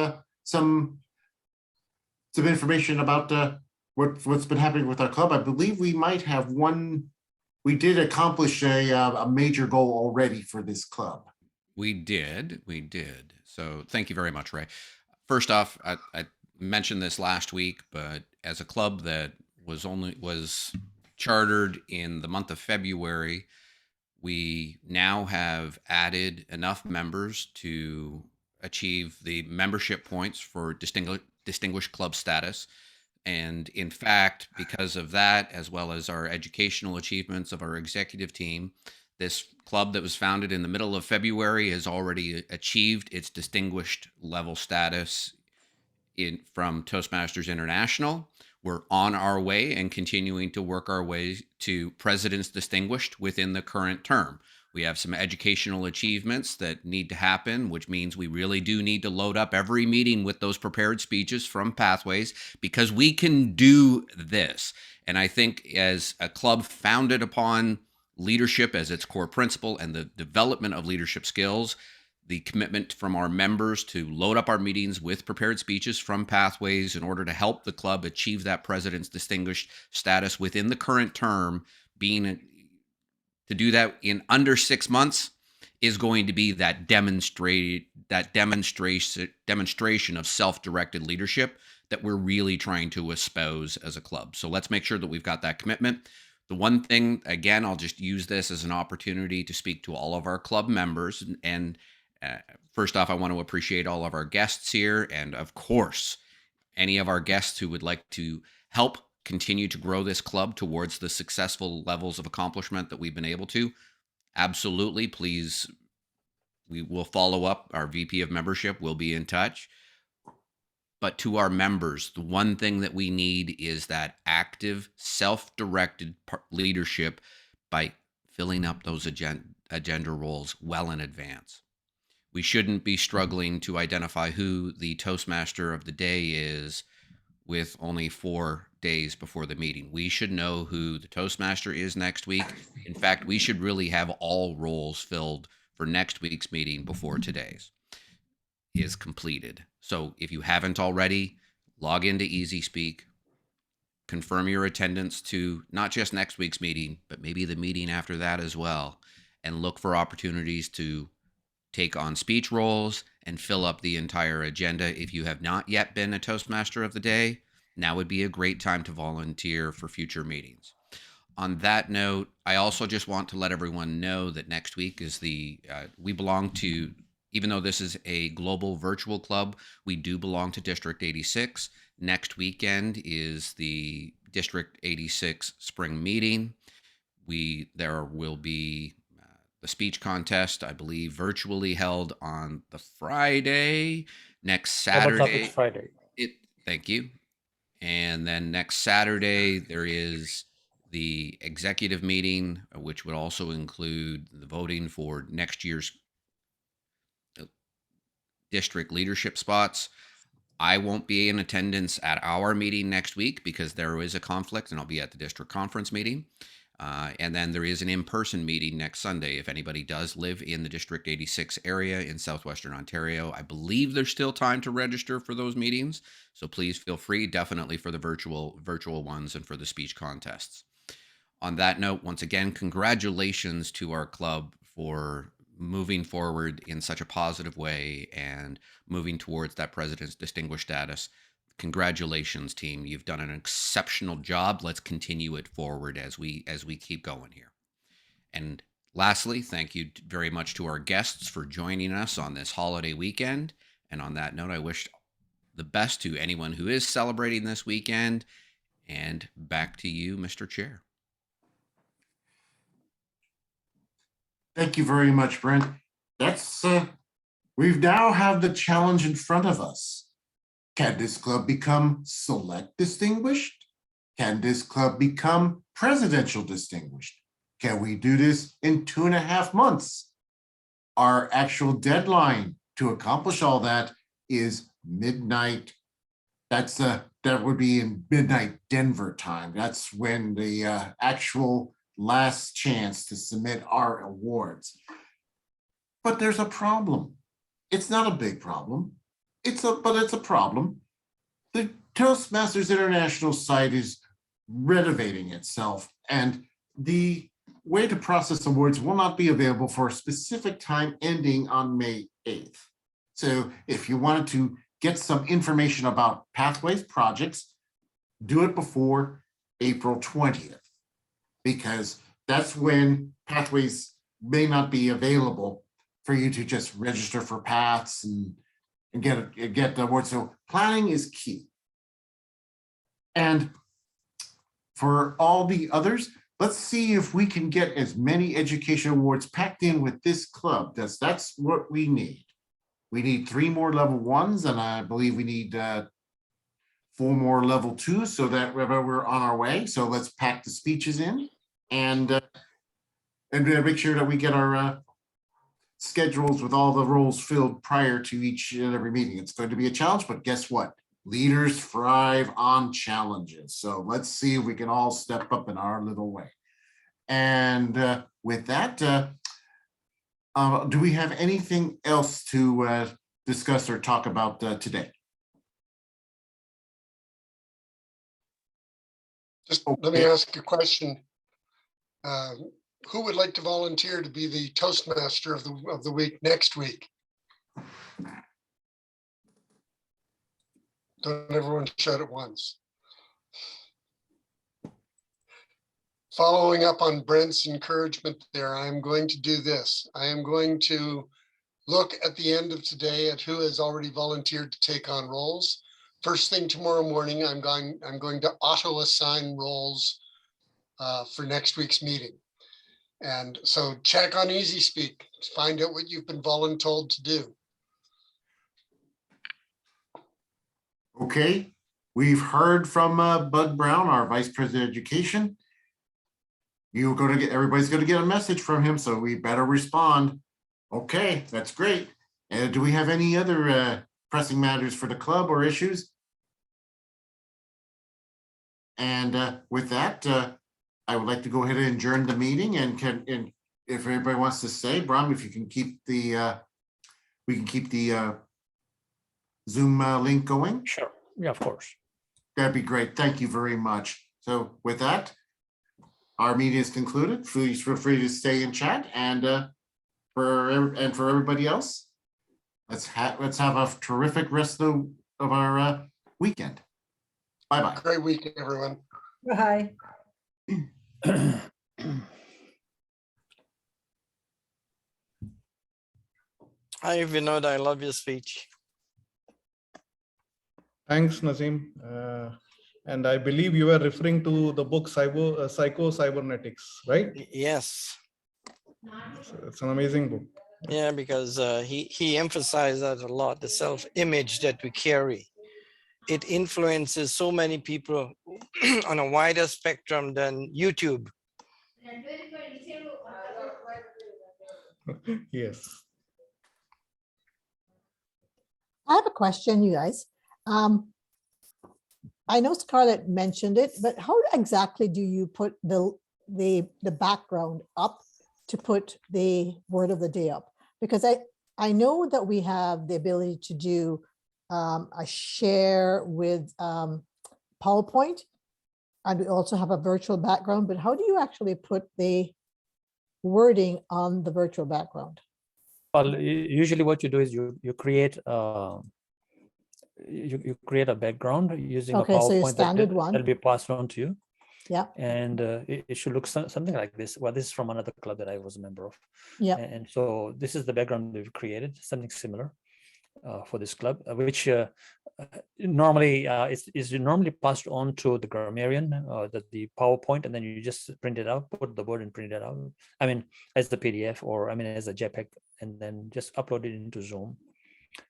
some information about what's been happening with our club? I believe we might have we did accomplish a major goal already for this club. We did. So thank you very much, Ray. First off, I mentioned this last week, but as a club that was chartered in the month of February, we now have added enough members to achieve the membership points for distinguished club status. And in fact, because of that, as well as our educational achievements of our executive team, this club that was founded in the middle of February has already achieved its distinguished level status from Toastmasters International. We're on our way and continuing to work our way to President's Distinguished within the current term. We have some educational achievements that need to happen, which means we really do need to load up every meeting with those prepared speeches from Pathways, because we can do this. And I think as a club founded upon leadership as its core principle and the development of leadership skills, the commitment from our members to load up our meetings with prepared speeches from Pathways in order to help the club achieve that President's Distinguished status within the current term, to do that in under 6 months is going to be that demonstration of self-directed leadership that we're really trying to espouse as a club. So let's make sure that we've got that commitment. The one thing, again, I'll just use this as an opportunity to speak to all of our club members. And first off, I want to appreciate all of our guests here. And of course, any of our guests who would like to help continue to grow this club towards the successful levels of accomplishment that we've been able to, absolutely, please, we will follow up. Our VP of membership will be in touch. But to our members, the one thing that we need is that active, self-directed leadership by filling up those agenda roles well in advance. We shouldn't be struggling to identify who the Toastmaster of the day is with only 4 days before the meeting. We should know who the Toastmaster is next week. In fact, we should really have all roles filled for next week's meeting before today's is completed. So if you haven't already, log into EasySpeak, confirm your attendance to not just next week's meeting, but maybe the meeting after that as well, and look for opportunities to take on speech roles and fill up the entire agenda. If you have not yet been a Toastmaster of the day, now would be a great time to volunteer for future meetings. On that note, I also just want to let everyone know that next week is we belong to, even though this is a global virtual club, we do belong to District 86. Next weekend is the District 86 spring meeting. There will be the speech contest, I believe, virtually held on the Friday. Next Saturday. Friday. Thank you. And then next Saturday, there is the executive meeting, which would also include the voting for next year's district leadership spots. I won't be in attendance at our meeting next week because there is a conflict, and I'll be at the district conference meeting. And then there is an in-person meeting next Sunday. If anybody does live in the District 86 area in Southwestern Ontario, I believe there's still time to register for those meetings. So please feel free, definitely for the virtual ones and for the speech contests. On that note, once again, congratulations to our club for moving forward in such a positive way and moving towards that President's Distinguished status. Congratulations, team. You've done an exceptional job. Let's continue it forward as we keep going here. And lastly, thank you very much to our guests for joining us on this holiday weekend. And on that note, I wish the best to anyone who is celebrating this weekend. And back to you, Mr. Chair. Thank you very much, Brent. We've now have the challenge in front of us. Can this club become select distinguished? Can this club become presidential distinguished? Can we do this in 2.5 months? Our actual deadline to accomplish all that is midnight. That would be in midnight Denver time. That's when the actual last chance to submit our awards. But there's a problem. It's not a big problem. But it's a problem. The Toastmasters International site is renovating itself, and the way to process awards will not be available for a specific time ending on May 8th. So if you wanted to get some information about Pathways projects, do it before April 20th, because that's when Pathways may not be available for you to just register for paths and and get the word. So planning is key. And for all the others, let's see if we can get as many education awards packed in with this club. That's what we need. We need 3 more level 1s, and I believe we need 4 more level 2s, so that we're on our way. So let's pack the speeches in and make sure that we get our schedules with all the roles filled prior to each and every meeting. It's going to be a challenge, but guess what? Leaders thrive on challenges. So let's see if we can all step up in our little way. And with that, do we have anything else to discuss or talk about today? Just let me ask a question. Who would like to volunteer to be the Toastmaster of the week next week? Don't everyone shout at once. Following up on Brent's encouragement there, I am going to do this. I am going to look at the end of today at who has already volunteered to take on roles. First thing tomorrow morning, I'm going to auto assign roles for next week's meeting. And so check on Easy Speak, find out what you've been voluntold to do. Okay, we've heard from Bud Brown, our Vice President of Education. Everybody's going to get a message from him, so we better respond. Okay, that's great. And do we have any other pressing matters for the club or issues? And with that, I would like to go ahead and adjourn the meeting. And if everybody wants to stay, Brahm, if you can keep the we can keep the Zoom link going. Sure. Yeah, of course. That'd be great. Thank you very much. So with that, our meeting is concluded. Please feel free to stay and chat. And for everybody else, let's have a terrific rest of our weekend. Bye bye. Great weekend, everyone. Bye. Hi, Vinod. I love your speech. Thanks, Nazim. And I believe you were referring to the book Psycho-Cybernetics, right? Yes. It's an amazing book. Yeah, because he emphasized that a lot, the self-image that we carry. It influences so many people on a wider spectrum than YouTube. Yes. I have a question, you guys. I know Scarlett mentioned it, but how exactly do you put the background up to put the word of the day up? Because I know that we have the ability to do a share with PowerPoint, and we also have a virtual background, but how do you actually put the wording on the virtual background? Well, usually what you do is you create you create a background using a PowerPoint that'll be passed on to you. Yeah. And it should look something like this. Well, this is from another club that I was a member of. Yeah. And so this is the background we've created, something similar for this club, which normally is normally passed on to the grammarian, the PowerPoint, and then you just print it out, put the word and print it out. I mean, as the PDF or I mean, as a JPEG, and then just upload it into Zoom.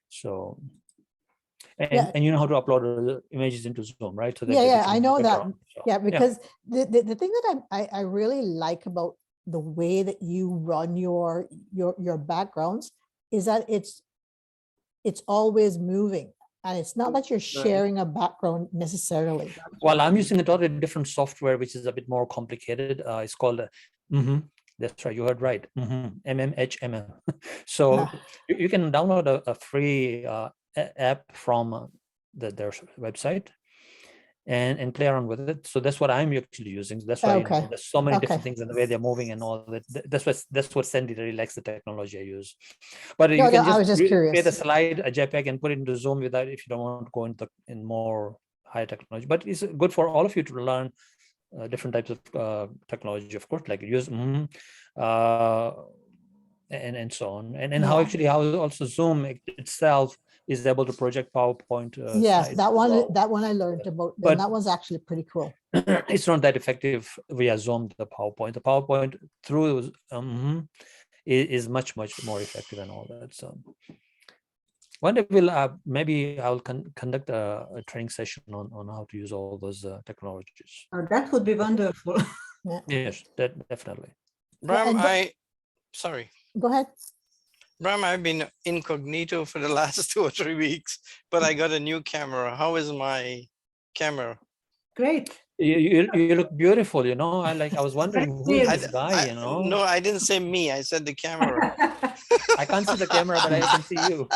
So. And you know how to upload the images into Zoom, right? So that I know that. So, yeah, because the thing that I really like about the way that you run your backgrounds is that it's always moving, and it's not that you're sharing a background necessarily. Well, I'm using a totally different software, which is a bit more complicated. It's called that's right, you heard right. MMHMM. So you can download a free app from their website and play around with it. So that's what I'm actually using. That's why there's so many different things in the way they're moving and all that. That's what Sandy really likes, the technology I use. But you can just create a slide, a JPEG, and put it into Zoom without, if you don't want to go into in more high technology. But it's good for all of you to learn different types of technology, of course, like use and so on, and how also Zoom itself is able to project PowerPoint Yes, slides. that one I learned about, But- and that was actually pretty cool. It's not that effective via Zoom, the PowerPoint. The PowerPoint through is much more effective and all that. So one day maybe I'll conduct a training session on how to use all those technologies. That would be wonderful. Yes, that definitely. Brahm, and sorry. Go ahead. Brahm, I've been incognito for the last 2 or 3 weeks, but I got a new camera. How is my camera? Great. You look beautiful, you know. I was wondering who is this guy, you know. No, I didn't say me. I said the camera. I can't see the camera, but I can see you.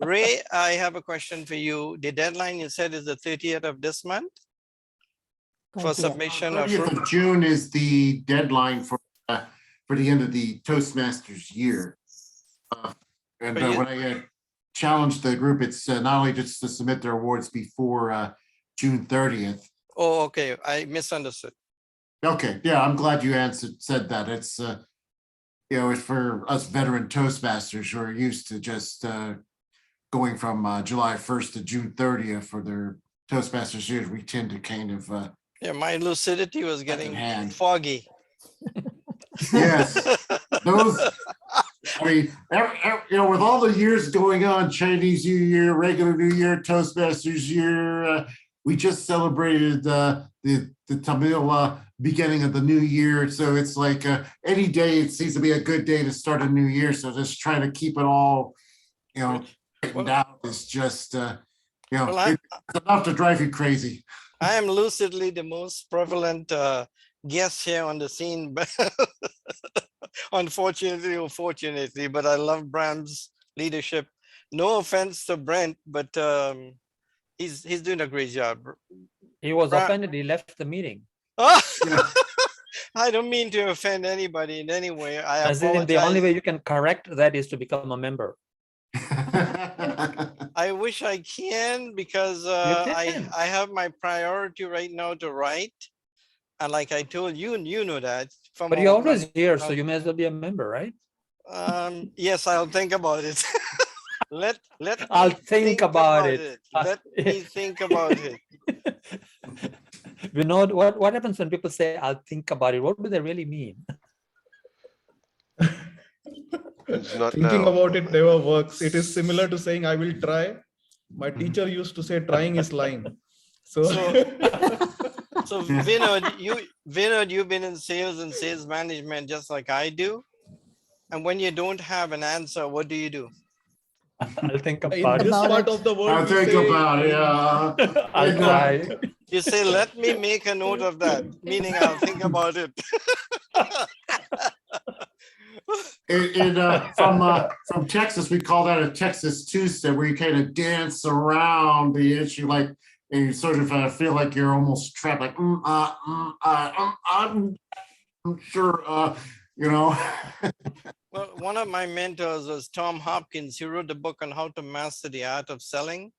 Ray, I have a question for you. The deadline you said is the 30th of this month for 20th. submission of 30th of June is the deadline for the end of the Toastmasters year. And when I challenged the group, it's not only just to submit their awards before June 30th. Oh, okay. I misunderstood. Okay, yeah, I'm glad you said that. It's it's for us veteran Toastmasters who are used to just going from July 1st to June 30th for their Toastmasters years. We tend to kind of yeah, my lucidity was getting foggy. Yes, those. I mean, with all the years going on, Chinese New Year, regular New Year, Toastmasters year, we just celebrated the Tamil beginning of the new year. So it's like any day it seems to be a good day to start a new year. So just trying to keep it all, straightened out is just, it's enough to drive you crazy. I am lucidly the most prevalent guest here on the scene, but unfortunately or fortunately, but I love Brahm's leadership. No offense to Brent, but he's doing a great job. He was offended. He left the meeting. Oh! I don't mean to offend anybody in any way. I apologize. The only way you can correct that is to become a member. I wish I can, because I have my priority right now to write. And like I told you, and you know that. But you're always here, so you may as well be a member, right? Yes, I'll think about it. I'll think about it. Let me think about it. Vinod, what happens when people say, I'll think about it? What do they really mean? Thinking about it never works. It is similar to saying, I will try. My teacher used to say, trying is lying. So Vinod, you've been in sales and sales management just like I do. And when you don't have an answer, what do you do? I'll think about in this part of the world, I'll think about it. I'll try. You say, let me make a note of that, meaning I'll think about it. From Texas, we call that a Texas Tuesday, where you kind of dance around the issue, and you sort of feel like you're almost trapped, like I'm sure, Well, one of my mentors was Tom Hopkins. He wrote the book on how to master the art of selling.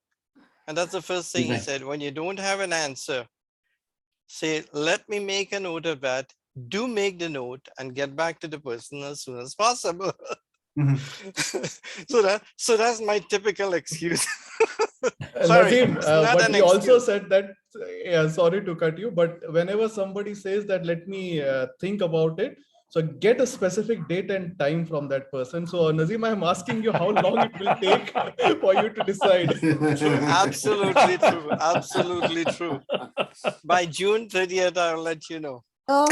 And that's the first thing he said. When you don't have an answer, say, let me make a note of that. Do make the note and get back to the person as soon as possible. So that's my typical excuse. Sorry, Nazim, but an he also excuse. said that, sorry to cut you, but whenever somebody says that, let me think about it, so get a specific date and time from that person. So Nazim, I'm asking you how long it will take for you to decide. True, absolutely true, absolutely true. By June 30th, I'll let you know. How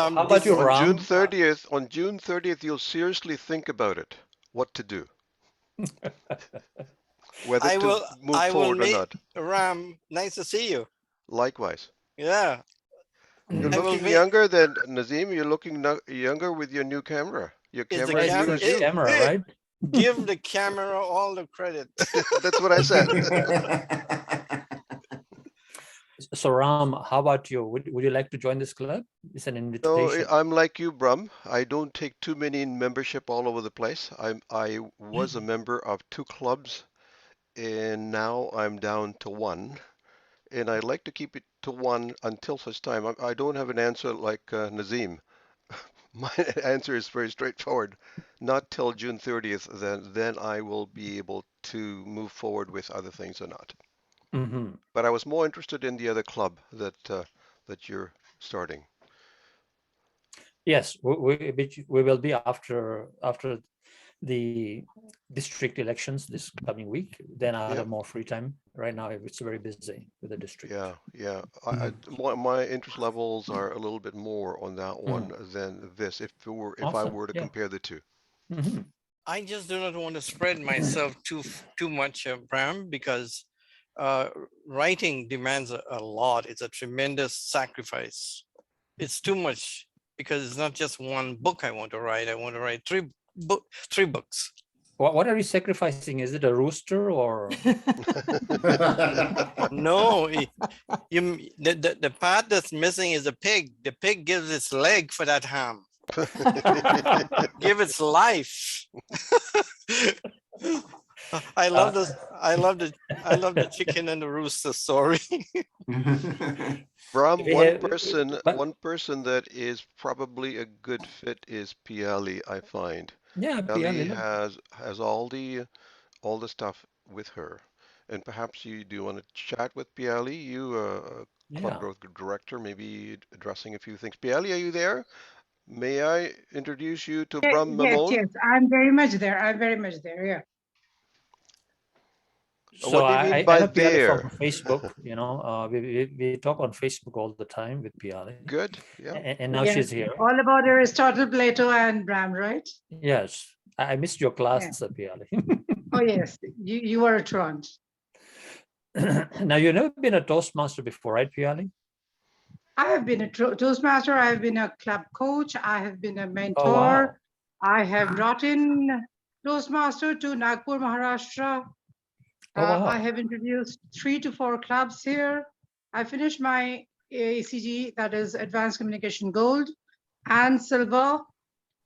about you, on Ram? June 30th, you'll seriously think about it, what to do. Whether I will move forward or not. Ram, nice to see you. Likewise. Yeah. You're looking younger than Nazim. You're looking younger with your new camera. Your camera is new as you. Right? Give the camera all the credit. That's what I said. So Ram, how about you? Would you like to join this club? It's an invitation. No, I'm like you, Brahm. I don't take too many in membership all over the place. I was a member of 2 clubs, and now I'm down to 1. And I'd like to keep it to 1 until such time. I don't have an answer like Nazim. My answer is very straightforward. Not till June 30th, then I will be able to move forward with other things or not. But I was more interested in the other club that you're starting. Yes, we will be after the district elections this coming week. Then I'll have more free time. Right now, it's very busy with the district. Yeah. My interest levels are a little bit more on that one than this. If I were to compare the two. I just do not want to spread myself too much, Brahm, because writing demands a lot. It's a tremendous sacrifice. It's too much because it's not just one book I want to write. I want to write three books. What are you sacrificing? Is it a rooster or? No, the part that's missing is the pig. The pig gives its leg for that ham. Give its life. I love this. I love the chicken and the rooster story. From one person that is probably a good fit is Piali, I find. Yeah, Piali has all the stuff with her. And perhaps you do want to chat with Piali, club growth director, maybe addressing a few things. Piali, are you there? May I introduce you to Brahm Memone? Yes, I'm very much there. Yeah. So what do you mean I by know Piali there? from Facebook. We talk on Facebook all the time with Piali. Good, yeah. And now she's here. All about Aristotle, Plato, and Brahm, right? Yes, I missed your class, Piali. Oh yes, you were a truant. Now you've never been a Toastmaster before, right, Piali? I have been a Toastmaster. I have been a club coach. I have been a mentor. Oh, wow. I have brought in Toastmaster to Nagpur, Maharashtra. Wow. I have introduced 3 to 4 clubs here. I finished my ACG, that is Advanced Communication Gold, and Silver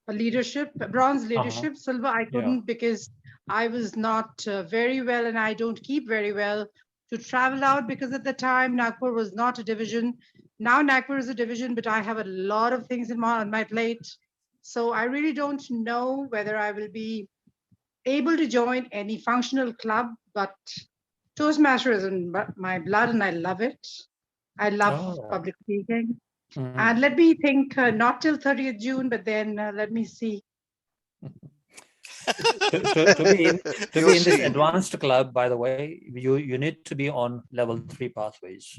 leadership, Bronze leadership. Silver I couldn't because I was not very well, and I don't keep very well to travel out because at the time Nagpur was not a division. Now Nagpur is a division, but I have a lot of things on my plate. So I really don't know whether I will be able to join any functional club, but Toastmaster is in my blood and I love it. I love public speaking. And let me think, not till 30th June, but then let me see. To be in this advanced club, by the way, you need to be on level 3 pathways.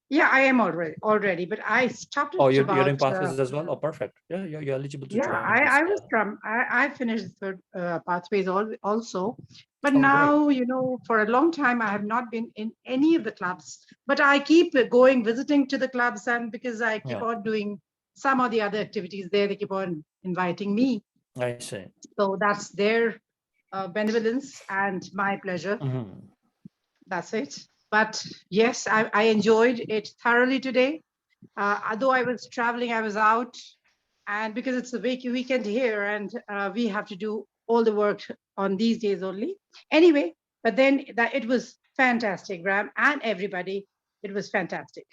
Yeah, I am already, but I stopped it. Oh, you're doing pathways as well? Oh, perfect. Yeah, you're eligible to join. I finished third pathways also, but now, for a long time, I have not been in any of the clubs, but I keep visiting to the clubs, and because I keep on doing some of the other activities there, they keep on inviting me. I see. So that's their benevolence and my pleasure. That's it. But yes, I enjoyed it thoroughly today. Although I was traveling, I was out, and because it's a weekend here, and we have to do all the work on these days only. Anyway, but then it was fantastic, Brahm, and everybody. It was fantastic.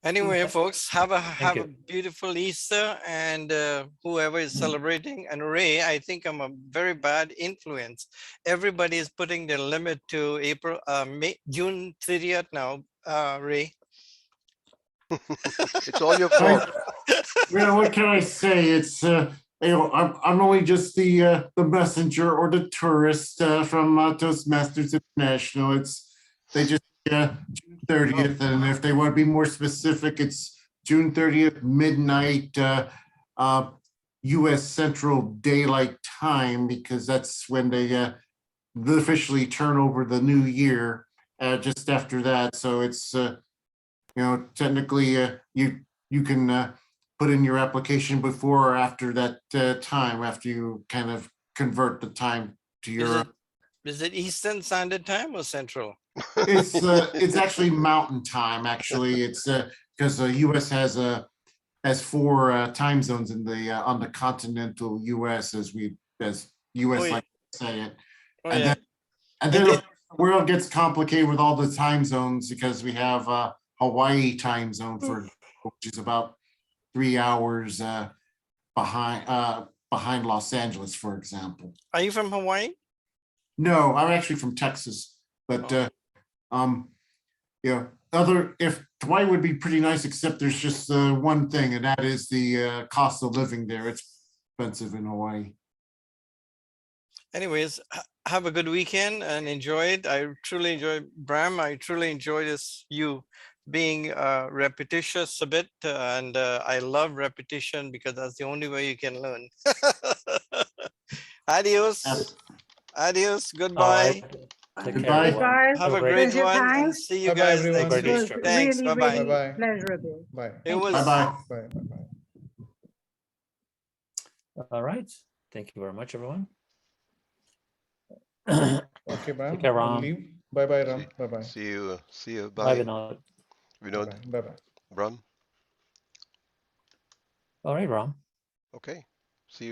Anyway, folks, have a beautiful Easter, and whoever is celebrating. And Ray, I think I'm a very bad influence. Everybody is putting their limit to June 30th now. Ray, it's all your fault. What can I say? It's I'm only just the messenger or the tourist from Toastmasters International. They just June 30th, and if they want to be more specific, it's June 30th, midnight, U.S. Central Daylight Time, because that's when they officially turn over the new year. Just after that, so it's technically you can put in your application before or after that time, after you kind of convert the time to your. Is it Eastern Standard Time or Central? It's actually Mountain Time. Actually, it's because the U.S. has 4 time zones in the on the continental U.S. as U.S. like to say it, and then the world gets complicated with all the time zones because we have Hawaii time zone which is about 3 hours behind Los Angeles, for example. Are you from Hawaii? No, I'm actually from Texas, but if Hawaii would be pretty nice, except there's just one thing, and that is the cost of living there. It's expensive in Hawaii. Anyways, have a good weekend and enjoy it. I truly enjoy Brahm. I truly enjoy you being repetitious a bit, and I love repetition because that's the only way you can learn. Adios. Adios. Goodbye. Goodbye. Goodbye. Have a great Pleasure one time. and see you Bye-bye, guys everyone. next It was week. Thanks. really, Bye-bye. really Bye-bye. pleasurable. Bye. It Thank was. you. Bye-bye. Bye. Bye-bye. All right. Thank you very much, everyone. Okay, Brahm. Take care, I'll Ram. leave. Bye-bye, Ram. Bye-bye. See you. Bye, Bye. Vinod. Vinod, Bye-bye. Brahm. All right, Ram. Okay. See you.